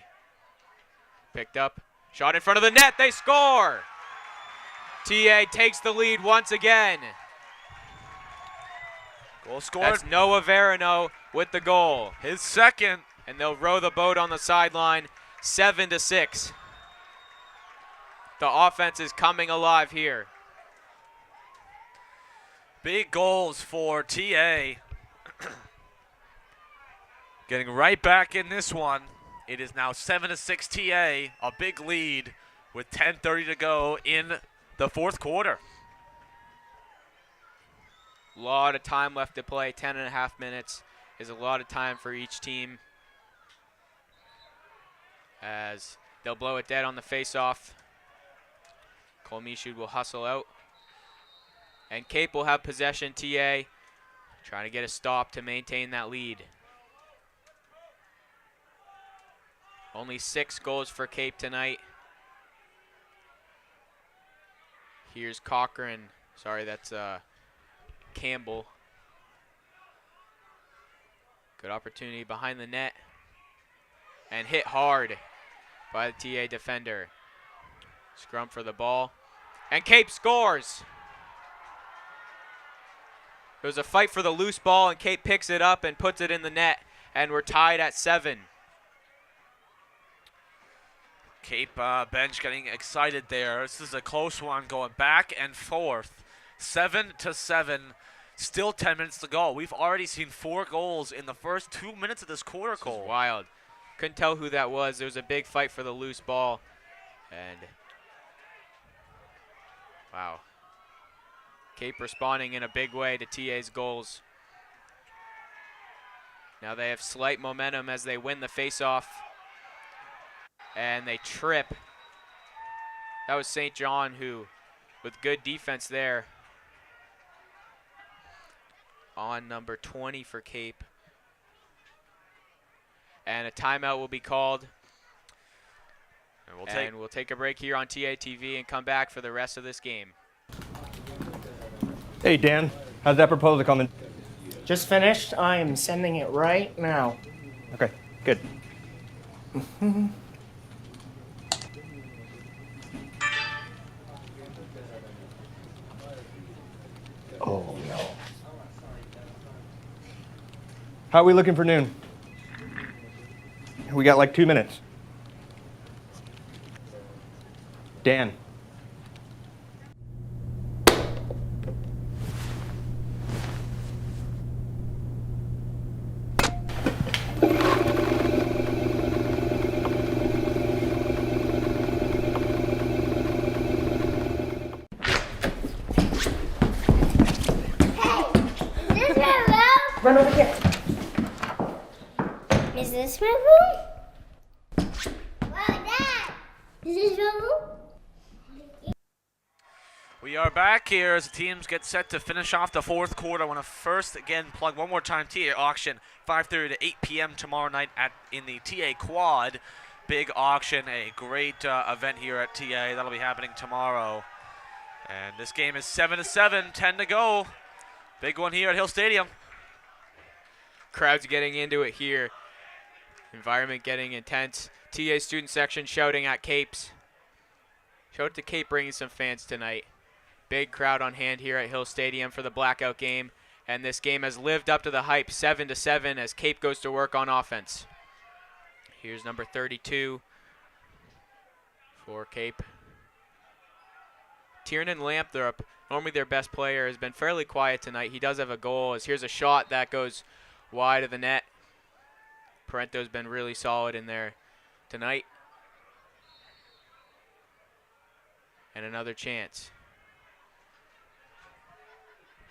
Picked up. Shot in front of the net. They score. TA takes the lead once again. Goal scored. That's Noah Verino with the goal. His second. And they'll row the boat on the sideline, 7-6. The offense is coming alive here. Big goals for TA. Getting right back in this one. It is now 7-6 TA, a big lead with 10:30 to go in the fourth quarter. A lot of time left to play. 10.5 minutes is a lot of time for each team. As they'll blow it dead on the face-off. Cole Michaud will hustle out. And Cape will have possession. TA trying to get a stop to maintain that lead. Only 6 goals for Cape tonight. Here's Cochran. Sorry, that's Campbell. Good opportunity behind the net. And hit hard by the TA defender. Scrum for the ball. And Cape scores. There was a fight for the loose ball, and Cape picks it up and puts it in the net. And we're tied at 7. Cape bench getting excited there. This is a close one going back and forth. 7-7. Still 10 minutes to go. We've already seen 4 goals in the first 2 minutes of this quarter, Cole. This is wild. Couldn't tell who that was. There was a big fight for the loose ball. And wow. Cape responding in a big way to TA's goals. Now they have slight momentum as they win the face-off. And they trip. That was St. John who, with good defense there, on number 20 for Cape. And a timeout will be called. And we'll take a break here on TA TV and come back for the rest of this game. Hey, Dan, how's that proposal coming? Just finished. I am sending it right now. Okay, good. Oh, no. How are we looking for noon? We got like 2 minutes. Dan. Run over here. Is this my room? Wow, Dad! Is this your room? We are back here as the teams get set to finish off the fourth quarter. I want to first again plug one more time TA auction, 5:30 to 8 p.m. tomorrow night in the TA Quad. Big auction, a great event here at TA. That'll be happening tomorrow. And this game is 7-7, 10 to go. Big one here at Hill Stadium. Crowds getting into it here. Environment getting intense. TA student section shouting at Capes. Shout out to Cape bringing some fans tonight. Big crowd on hand here at Hill Stadium for the blackout game. And this game has lived up to the hype, 7-7 as Cape goes to work on offense. Here's number 32 for Cape. Tiernan Lamthorpe, normally their best player, has been fairly quiet tonight. He does have a goal. As here's a shot that goes wide of the net. Parento's been really solid in there tonight. And another chance.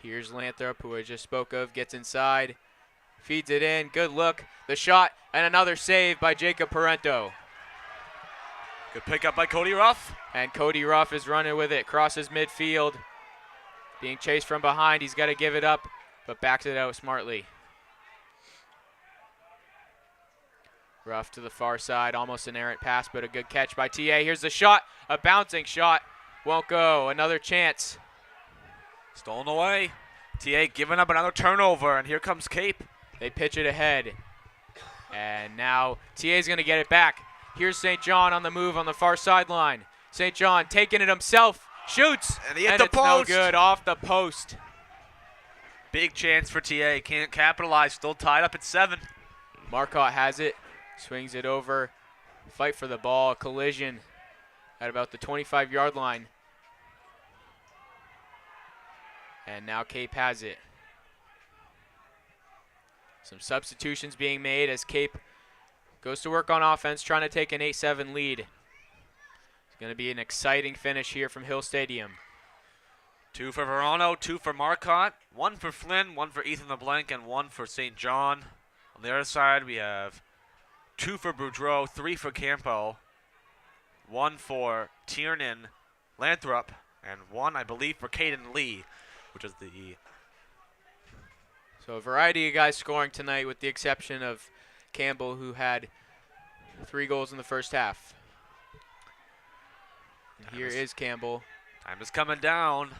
Here's Lathrop, who I just spoke of, gets inside, feeds it in, good look, the shot, and another save by Jacob Parento. Good pickup by Cody Ruff. And Cody Ruff is running with it, crosses midfield, being chased from behind. He's got to give it up, but backs it out smartly. Ruff to the far side, almost an errant pass, but a good catch by TA. Here's the shot, a bouncing shot, won't go, another chance. Stolen away. TA giving up another turnover, and here comes Cape. They pitch it ahead. And now TA's going to get it back. Here's St. John on the move on the far sideline. St. John taking it himself, shoots, and he hit the it's post. No good, off the post. Big chance for TA, can't capitalize, still tied up at 7. Marcotte has it, swings it over, fight for the ball, collision at about the 25-yard line. And now Cape has it. Some substitutions being made as Cape goes to work on offense, trying to take an 8-7 lead. It's going to be an exciting finish here from Hill Stadium. 2 for Verano, 2 for Marcotte, 1 for Flynn, 1 for Ethan LeBlanc, and 1 for St. John. On the other side, we have 2 for Boudreau, 3 for Campo, 1 for Tiernan Lathrop, and 1, I believe, for Caden Lee, which is the... So a variety of guys scoring tonight with the exception of Campbell, who had 3 goals in the first half. And here is Campbell. Time is coming down.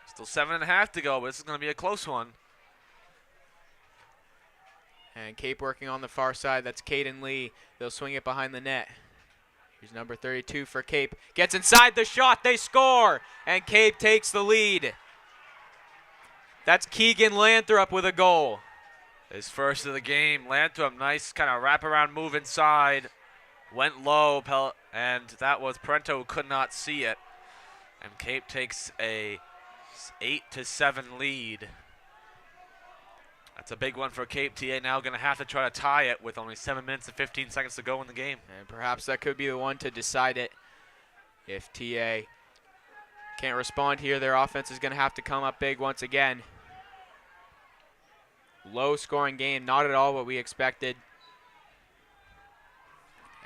Still 7.5 to go, but this is going to be a close one. And Cape working on the far side. That's Caden Lee. They'll swing it behind the net. Here's number 32 for Cape. Gets inside the shot. They score. And Cape takes the lead. That's Keegan Lathrop with a goal. His first of the game. Lathrop, nice kind of wraparound move inside. Went low, and that was Parento who could not see it. And Cape takes a 8-7 lead. That's a big one for Cape. TA now going to have to try to tie it with only 7 minutes and 15 seconds to go in the game. And perhaps that could be the one to decide it. If TA can't respond here, their offense is going to have to come up big once again. Low scoring game, not at all what we expected.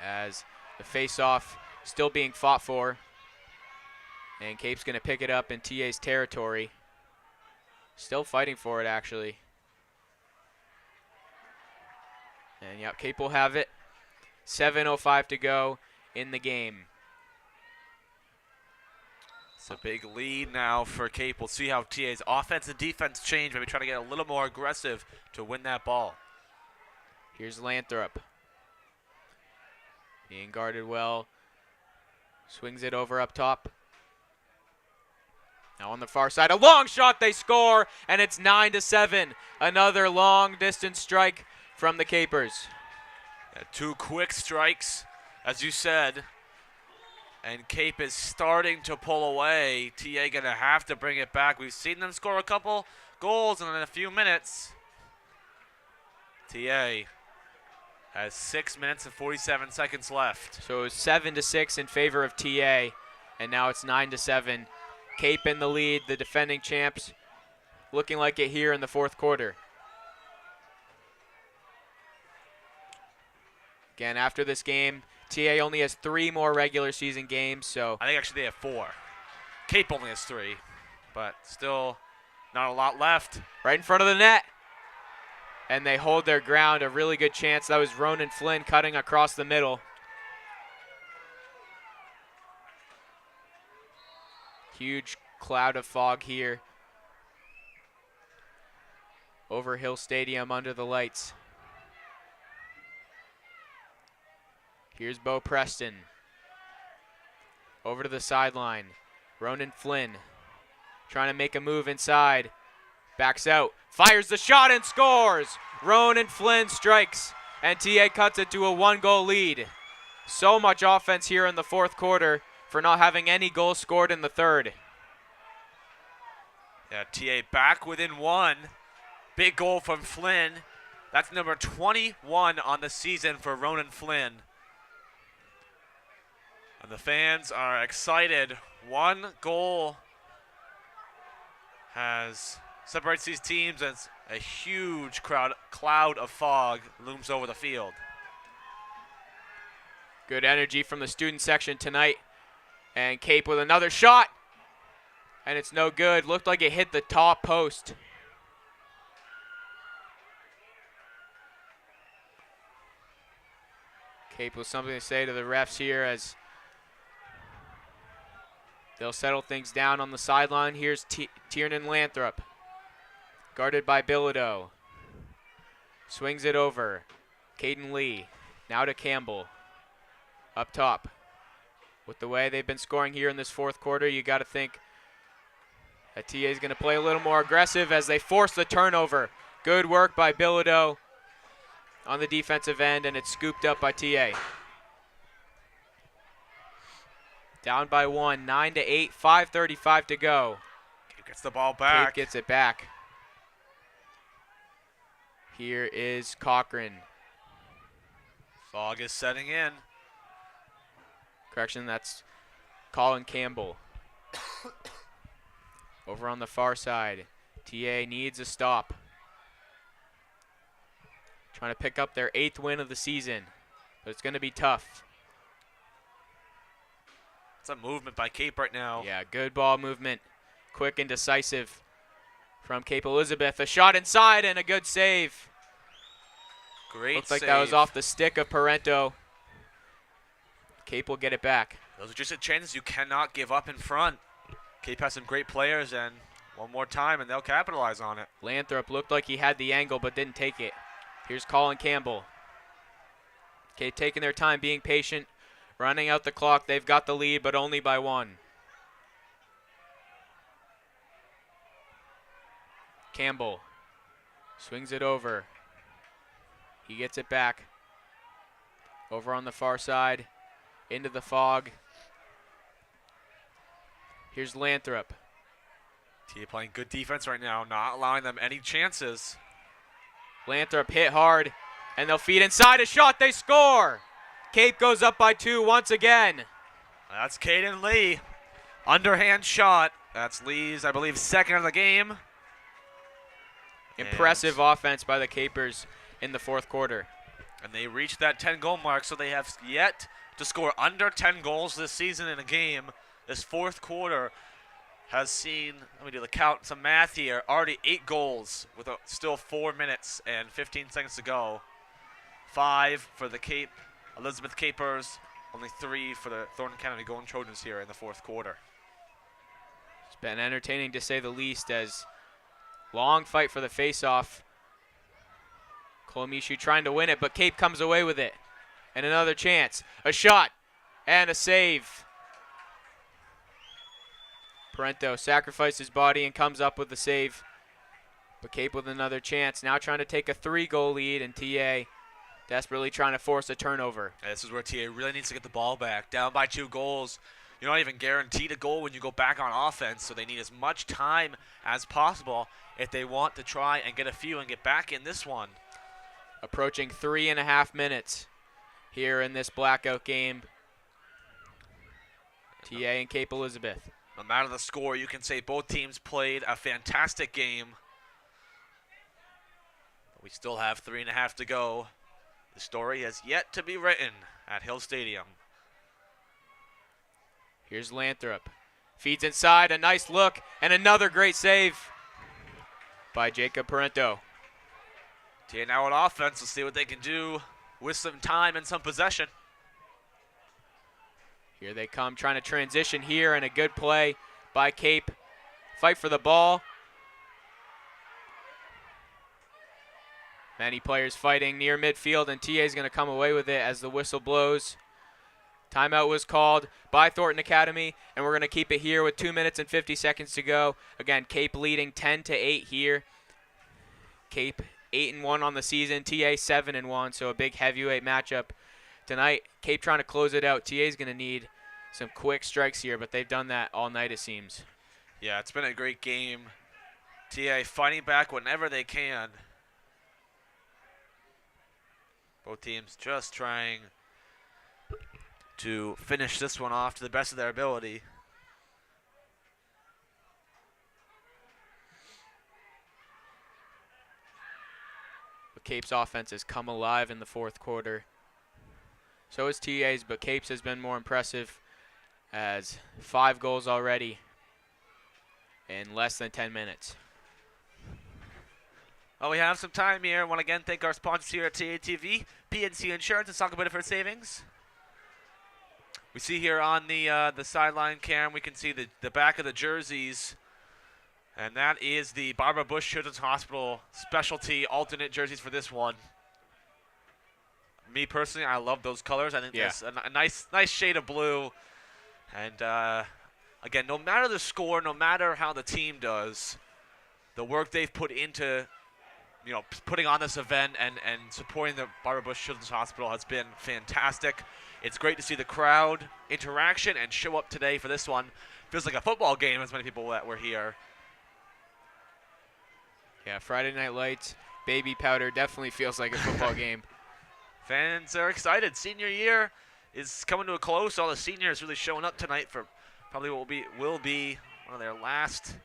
As the face-off still being fought for. And Cape's going to pick it up in TA's territory. Still fighting for it, actually. And yeah, Cape will have it. 7:05 to go in the game. It's a big lead now for Cape. We'll see how TA's offense and defense change. Maybe try to get a little more aggressive to win that ball. Here's Lathrop. Being guarded well. Swings it over up top. Now on the far side, a long shot, they score, and it's 9-7. Another long distance strike from the Capers. Yeah, 2 quick strikes, as you said. And Cape is starting to pull away. TA going to have to bring it back. We've seen them score a couple goals in a few minutes. TA has 6 minutes and 47 seconds left. So it was 7-6 in favor of TA, and now it's 9-7. Cape in the lead, the defending champs, looking like it here in the fourth quarter. Again, after this game, TA only has 3 more regular season games, so I think actually they have 4. Cape only has 3, but still not a lot left. Right in front of the net. And they hold their ground. A really good chance. That was Ronan Flynn cutting across the middle. Huge cloud of fog here over Hill Stadium under the lights. Here's Bo Preston. Over to the sideline. Ronan Flynn trying to make a move inside. Backs out. Fires the shot and scores. Ronan Flynn strikes. And TA cuts it to a 1-goal lead. So much offense here in the fourth quarter for not having any goals scored in the third. Yeah, TA back within 1. Big goal from Flynn. That's number 21 on the season for Ronan Flynn. And the fans are excited. 1 goal has separates these teams, and a huge cloud of fog looms over the field. Good energy from the student section tonight. And Cape with another shot. And it's no good. Looked like it hit the top post. Cape with something to say to the refs here as they'll settle things down on the sideline. Here's Tiernan Lathrop, guarded by Bilodeau. Swings it over. Caden Lee, now to Campbell. Up top. With the way they've been scoring here in this fourth quarter, you got to think that TA is going to play a little more aggressive as they force the turnover. Good work by Bilodeau on the defensive end, and it's scooped up by TA. Down by 1, 9-8, 5:35 to go. Cape gets the ball back. Cape gets it back. Here is Cochran. Fog is setting in. Correction, that's Colin Campbell. Over on the far side, TA needs a stop. Trying to pick up their 8th win of the season, but it's going to be tough. It's a movement by Cape right now. Yeah, good ball movement. Quick and decisive from Cape Elizabeth. A shot inside and a good save. Great Looks like save. that was off the stick of Parento. Cape will get it back. Those are just the chances you cannot give up in front. Cape has some great players, and one more time, and they'll capitalize on it. Lathrop looked like he had the angle but didn't take it. Here's Colin Campbell. Cape taking their time, being patient, running out the clock. They've got the lead, but only by 1. Campbell swings it over. He gets it back. Over on the far side, into the fog. Here's Lathrop. TA playing good defense right now, not allowing them any chances. Lathrop hit hard, and they'll feed inside. A shot, they score! Cape goes up by 2 once again. That's Caden Lee. Underhand shot. That's Lee's, I believe, 2nd of the game. Impressive offense by the Capers in the fourth quarter. And they reached that 10-goal mark, so they have yet to score under 10 goals this season in a game. This fourth quarter has seen, let me do the count, some math here, already 8 goals with still 4 minutes and 15 seconds to go. 5 for the Cape Elizabeth Capers, only 3 for the Thornton County Golden Trojans here in the fourth quarter. It's been entertaining to say the least, as long fight for the face-off. Kolomishu trying to win it, but Cape comes away with it. And another chance. A shot and a save. Parento sacrificed his body and comes up with the save. But Cape with another chance. Now trying to take a 3-goal lead, and TA desperately trying to force a turnover. And this is where TA really needs to get the ball back. Down by 2 goals. You're not even guaranteed a goal when you go back on offense, so they need as much time as possible if they want to try and get a few and get back in this one. Approaching 3.5 minutes here in this blackout game. TA and Cape Elizabeth. No matter the score, you can say both teams played a fantastic game. But we still have 3.5 to go. The story has yet to be written at Hill Stadium. Here's Lathrop. Feeds inside, a nice look, and another great save by Jacob Parento. TA now on offense. Let's see what they can do with some time and some possession. Here they come, trying to transition here, and a good play by Cape. Fight for the ball. Many players fighting near midfield, and TA is going to come away with it as the whistle blows. Timeout was called by Thornton Academy, and we're going to keep it here with 2 minutes and 50 seconds to go. Again, Cape leading 10-8 here. Cape 8-1 on the season, TA 7-1, so a big heavyweight matchup tonight. Cape trying to close it out. TA is going to need some quick strikes here, but they've done that all night, it seems. Yeah, it's been a great game. TA fighting back whenever they can. Both teams just trying to finish this one off to the best of their ability. But Cape's offense has come alive in the fourth quarter. So is TA's, but Cape's has been more impressive as 5 goals already in less than 10 minutes. Well, we have some time here. I want to again thank our sponsors here at TATV, PNC Insurance and Soccer Benefit Savings. We see here on the sideline cam, we can see the back of the jerseys, and that is the Barbara Bush Children's Hospital specialty alternate jerseys for this one. Me personally, I love those colors. I think there's a nice shade of blue. And again, no matter the score, no matter how the team does, the work they've put into putting on this event and supporting the Barbara Bush Children's Hospital has been fantastic. It's great to see the crowd interaction and show up today for this one. Feels like a football game, as many people that were here. Yeah, Friday Night Lights, baby powder definitely feels like a football game. Fans are excited. Senior year is coming to a close. All the seniors really showing up tonight for probably what will be one of their last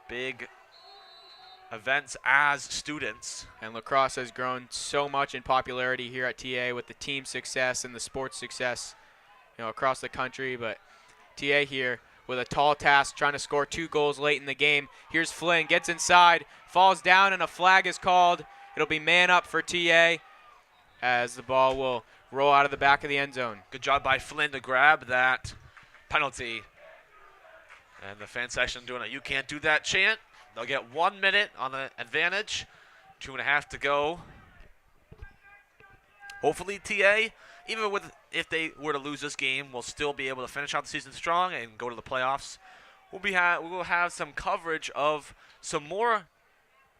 big events as students. And lacrosse has grown so much in popularity here at TA with the team success and the sports success, across the country. But TA here with a tall task, trying to score 2 goals late in the game. Here's Flynn, gets inside, falls down, and a flag is called. It'll be man up for TA as the ball will roll out of the back of the end zone. Good job by Flynn to grab that penalty. And the fan section doing a "you can't do that" chant. They'll get 1 minute on the advantage. 2.5 to go. Hopefully TA, if they were to lose this game, will still be able to finish out the season strong and go to the playoffs. We will have some coverage of some more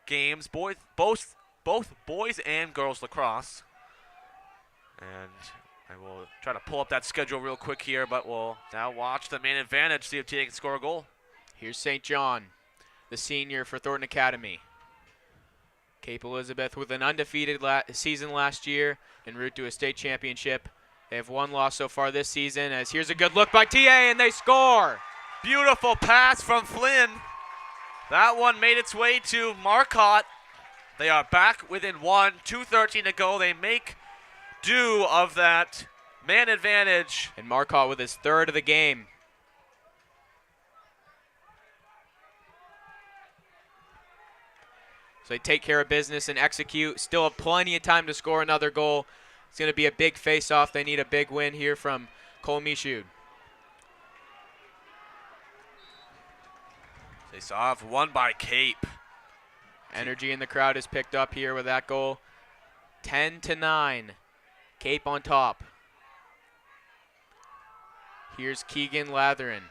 games, both boys and girls lacrosse. And I will try to pull up that schedule real quick here, but we'll now watch the main advantage, see if TA can score a goal. Here's St. John, the senior for Thornton Academy. Cape Elizabeth with an undefeated season last year en route to a state championship. They have 1 loss so far this season, as here's a good look by TA, and they score. Beautiful pass from Flynn. That one made its way to Marcotte. They are back within 1, 2:13 to go. They make do of that man advantage. And Marcotte with his 3rd of the game. So they take care of business and execute. Still have plenty of time to score another goal. It's going to be a big face-off. They need a big win here from Cole Michaud. Face-off won by Cape. Energy in the crowd is picked up here with that goal. 10-9. Cape on top. Here's Keegan Latherin.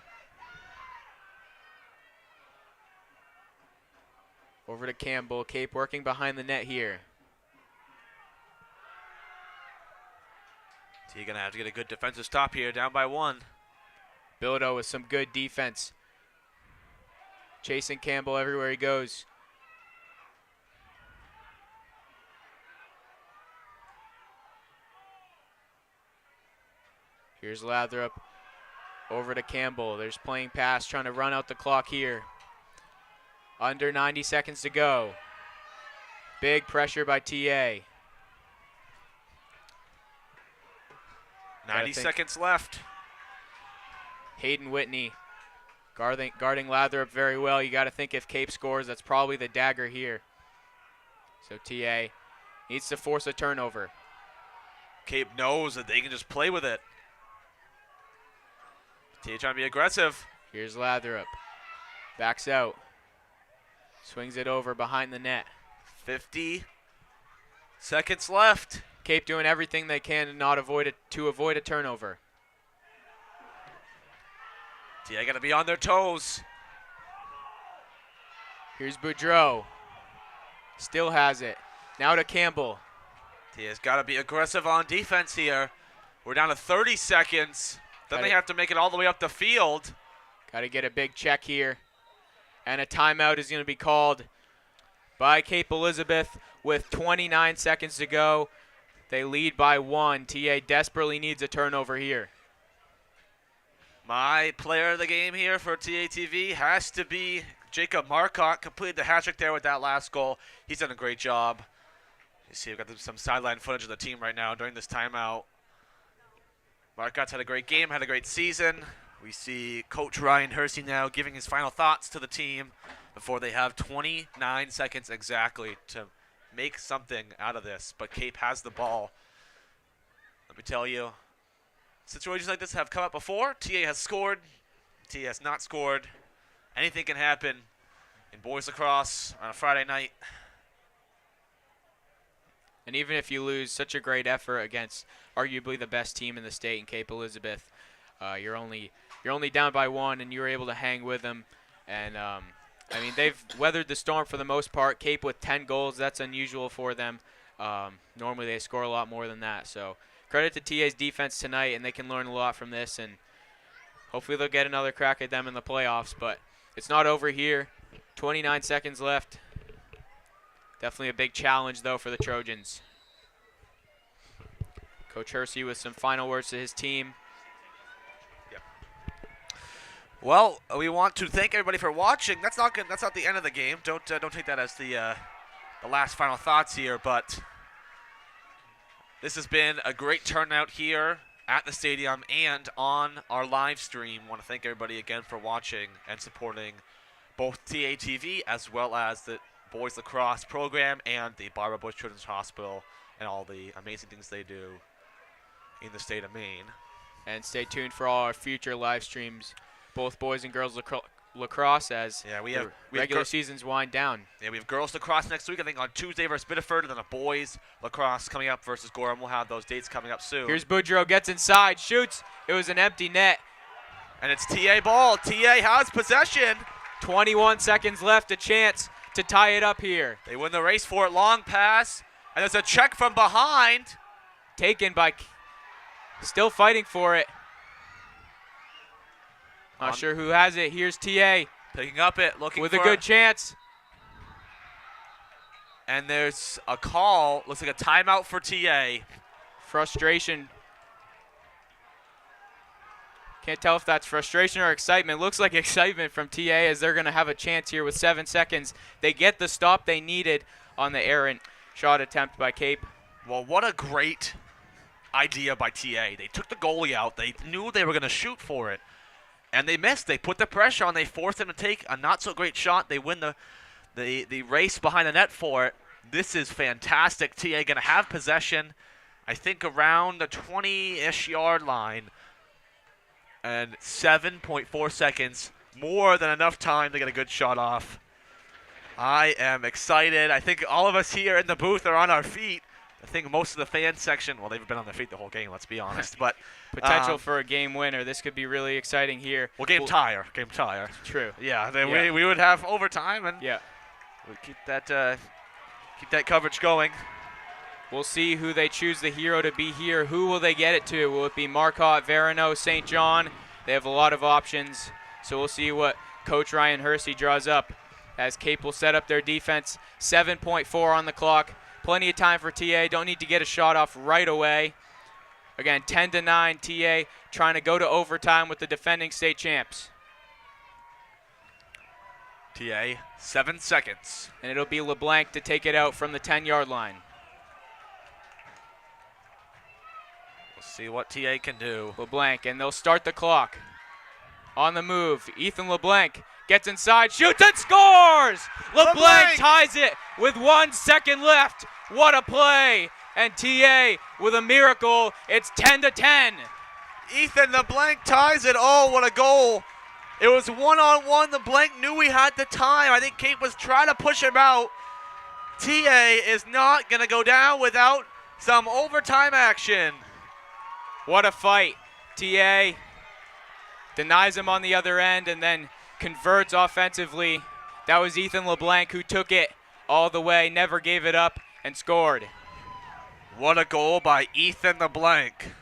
Over to Campbell. Cape working behind the net here. So you're going to have to get a good defensive stop here, down by 1. Bilodeau with some good defense. Chasing Campbell everywhere he goes. Here's Lathrop over to Campbell. There's playing pass, trying to run out the clock here. Under 90 seconds to go. Big pressure by TA. 90 seconds left. Hayden Whitney Guarding Latherup very well. You got to think if Cape scores, that's probably the dagger here. So TA needs to force a turnover. Cape knows that they can just play with it. TA trying to be aggressive. Here's Latherup. Backs out. Swings it over behind the net. 50 seconds left. Cape doing everything they can to avoid a turnover. TA got to be on their toes. Here's Boudreau. Still has it. Now to Campbell. TA's got to be aggressive on defense here. We're down to 30 seconds. Then they have to make it all the way up the field. Got to get a big check here. And a timeout is going to be called by Cape Elizabeth with 29 seconds to go. They lead by 1. TA desperately needs a turnover here. My player of the game here for TATV has to be Jacob Marcotte. Completed the hat trick there with that last goal. He's done a great job. You see, we've got some sideline footage of the team right now during this timeout. Marcotte's had a great game, had a great season. We see Coach Ryan Hersey now giving his final thoughts to the team before they have 29 seconds exactly to make something out of this. But Cape has the ball. Let me tell you, situations like this have come up before. TA has scored. TA has not scored. Anything can happen in boys lacrosse on a Friday night. And even if you lose such a great effort against arguably the best team in the state in Cape Elizabeth, you're only down by 1, and you were able to hang with them. And I mean, they've weathered the storm for the most part. Cape with 10 goals, that's unusual for them. Normally they score a lot more than that. So credit to TA's defense tonight, and they can learn a lot from this. And hopefully they'll get another crack at them in the playoffs. But it's not over here. 29 seconds left. Definitely a big challenge, though, for the Trojans. Coach Hersey with some final words to his team. Yep. Well, we want to thank everybody for watching. That's not good. That's not the end of the game. Don't take that as the last final thoughts here. But this has been a great turnout here at the stadium and on our live stream. Want to thank everybody again for watching and supporting both TATV as well as the boys lacrosse program and the Barbara Bush Children's Hospital and all the amazing things they do in the state of Maine. And stay tuned for all our future live streams, both boys and girls lacrosse, as we the have regular seasons wind down. Yeah, we have girls lacrosse next week, I think on Tuesday versus Biddeford, and then a boys lacrosse coming up versus Gorham. We'll have those dates coming up soon. Here's Boudreau, gets inside, shoots. It was an empty net. And it's TA ball. TA has possession. 21 seconds left, a chance to tie it up here. They win the race for it. Long pass. And there's a check from behind. Taken by, still fighting for it. Not sure who has it. Here's TA. Picking up it, looking with for a good chance. And there's a call. Looks like a timeout for TA. Frustration. Can't tell if that's frustration or excitement. Looks like excitement from TA as they're going to have a chance here with 7 seconds. They get the stop they needed on the errant shot attempt by Cape. Well, what a great idea by TA. They took the goalie out. They knew they were going to shoot for it. And they missed. They put the pressure on. They forced him to take a not-so-great shot. They win the race behind the net for it. This is fantastic. TA going to have possession, I think, around the 20-ish yard line. And 7.4 seconds, more than enough time to get a good shot off. I am excited. I think all of us here in the booth are on our feet. I think most of the fan section, well, they've been on their feet the whole game, let's be honest. But potential for a game winner. This could be really exciting here. Well, game tire. True. Yeah, we would have overtime, and yeah, we'd keep that coverage going. We'll see who they choose the hero to be here. Who will they get it to? Will it be Marcotte, Verano, St. John? They have a lot of options, so we'll see what Coach Ryan Hersey draws up as Cape will set up their defense. 7.4 on the clock. Plenty of time for TA. Don't need to get a shot off right away. Again, 10-9, TA trying to go to overtime with the defending state champs. TA, 7 seconds. And it'll be LeBlanc to take it out from the 10-yard line. We'll see what TA can do. LeBlanc, and they'll start the clock On the move, Ethan LeBlanc gets inside, shoots and scores! LeBlanc ties it with 1 second left. What a play! And TA with a miracle. It's 10-10. Ethan LeBlanc ties it. Oh, what a goal. It was one-on-one. LeBlanc knew he had the time. I think Cape was trying to push him out. TA is not going to go down without some overtime action. What a fight. TA denies him on the other end and then converts offensively. That was Ethan LeBlanc who took it all the way, never gave it up, and scored. What a goal by Ethan LeBlanc.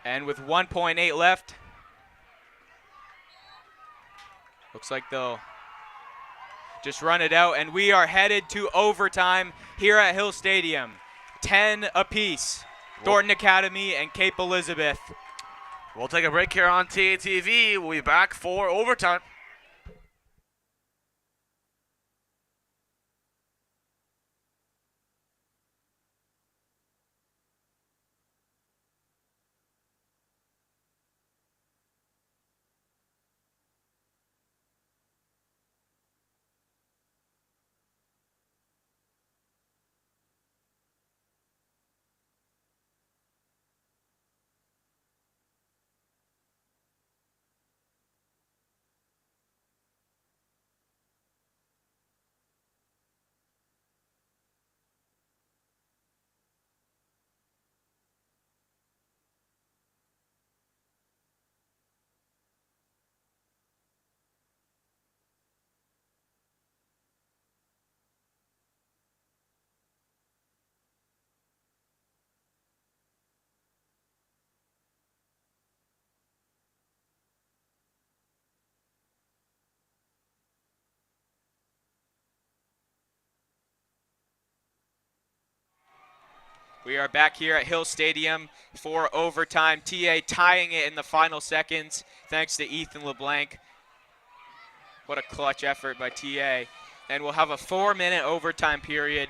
And with 1.8 left, looks like they'll just run it out, and we are headed to overtime here at Hill Stadium. 10 apiece. Thornton Academy and Cape Elizabeth. We'll take a break here on TATV. We'll be back for overtime. We are back here at Hill Stadium for overtime. TA tying it in the final seconds thanks to Ethan LeBlanc. What a clutch effort by TA. And we'll have a 4-minute overtime period.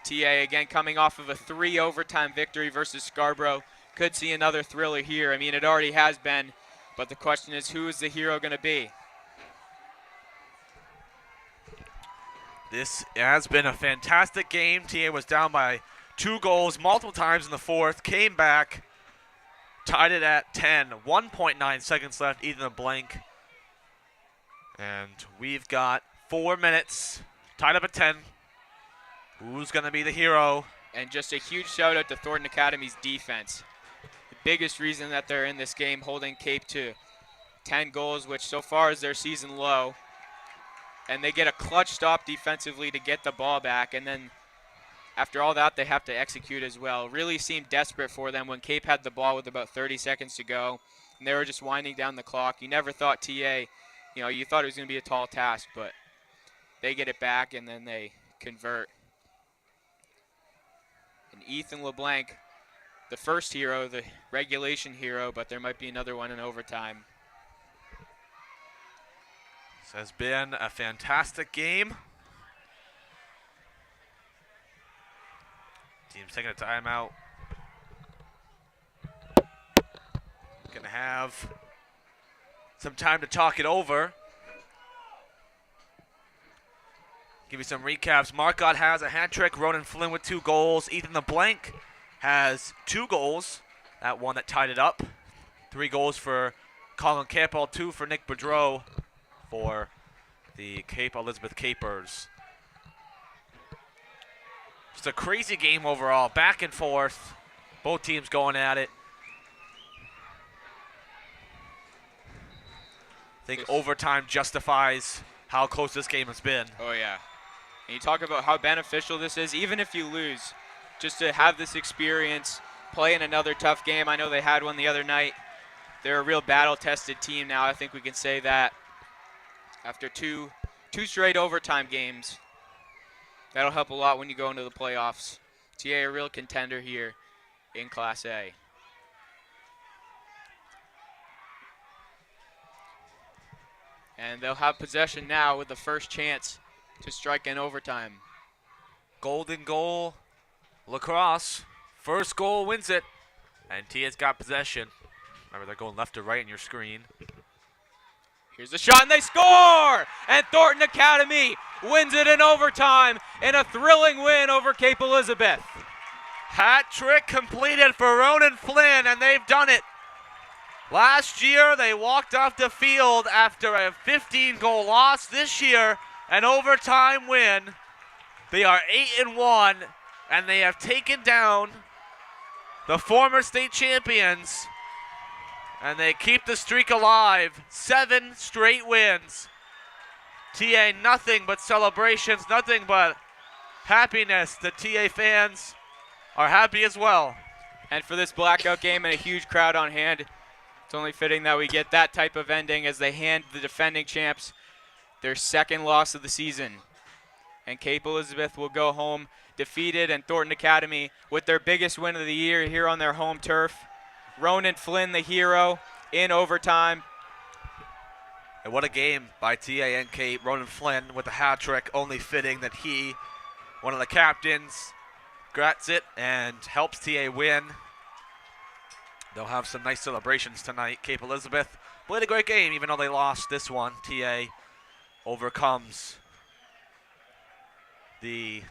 TA again coming off of a 3 overtime victory versus Scarborough. Could see another thriller here. I mean, it already has been, but the question is, who is the hero going to be? This has been a fantastic game. TA was down by 2 goals multiple times in the fourth, came back, tied it at 10. 1.9 seconds left, Ethan LeBlanc. And we've got 4 minutes, tied up at 10. Who's going to be the hero? And just a huge shout out to Thornton Academy's defense. The biggest reason that they're in this game, holding Cape to 10 goals, which so far is their season low. And they get a clutch stop defensively to get the ball back, and then after all that, they have to execute as well. Really seemed desperate for them when Cape had the ball with about 30 seconds to go, and they were just winding down the clock. You never thought TA, you thought it was going to be a tall task, but they get it back, and then they convert. And Ethan LeBlanc, the first hero, the regulation hero, but there might be another one in overtime. This has been a fantastic game. Team's taking a timeout. Gonna have some time to talk it over. Give you some recaps. Marcotte has a hat trick. Ronan Flynn with 2 goals. Ethan LeBlanc has 2 goals. That one that tied it up. 3 goals for Colin Campbell, 2 for Nick Boudreau for the Cape Elizabeth Capers. Just a crazy game overall. Back and forth. Both teams going at it. I think overtime justifies how close this game has been. Oh, yeah. And you talk about how beneficial this is, even if you lose, just to have this experience, play in another tough game. I know they had one the other night. They're a real battle-tested team now. I think we can say that after two straight overtime games. That'll help a lot when you go into the playoffs. TA a real contender here in Class A. And they'll have possession now with the first chance to strike in overtime. Golden goal, Lacrosse. First goal wins it, and Tia's got possession. Remember, they're going left to right in your screen. Here's the shot, and they score! And Thornton Academy wins it in overtime in a thrilling win over Cape Elizabeth. Hat trick completed for Ronan Flynn, and they've done it. Last year, they walked off the field after a 15-goal loss. This year, an overtime win. They are 8-1, and they have taken down the former state champions, and they keep the streak alive. 7 straight wins. TA, nothing but celebrations, nothing but happiness. The TA fans are happy as well. And for this blackout game and a huge crowd on hand, it's only fitting that we get that type of ending as they hand the defending champs their second loss of the season. And Cape Elizabeth will go home defeated, and Thornton Academy with their biggest win of the year here on their home turf. Ronan Flynn, the hero, in overtime. And what a game by TA and Cape. Ronan Flynn with a hat trick, only fitting that he, one of the captains, grats it and helps TA win. They'll have some nice celebrations tonight. Cape Elizabeth played a great game, even though they lost this one. TA overcomes the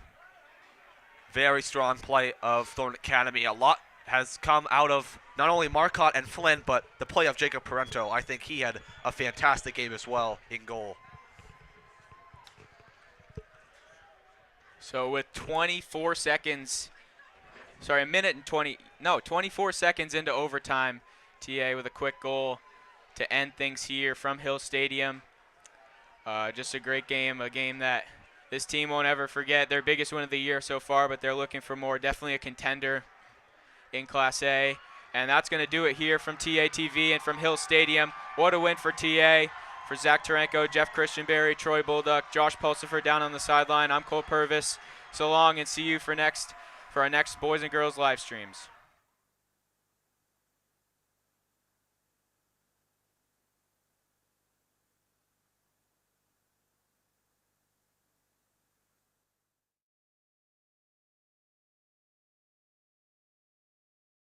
very strong play of Thornton Academy. A lot has come out of not only Marcotte and Flynn, but the play of Jacob Parento. I think he had a fantastic game as well in goal. So with 24 seconds, sorry, 24 seconds into overtime, TA with a quick goal to end things here from Hill Stadium. Just a great game, a game that this team won't ever forget. Their biggest win of the year so far, but they're looking for more. Definitely a contender in Class A. And that's going to do it here from TATV and from Hill Stadium. What a win for TA. For Zach Tarenko, Jeff Christianberry, Troy Bulduck, Josh Pulsifer down on the sideline. I'm Cole Purvis. So long, and see you for our next boys and girls live streams.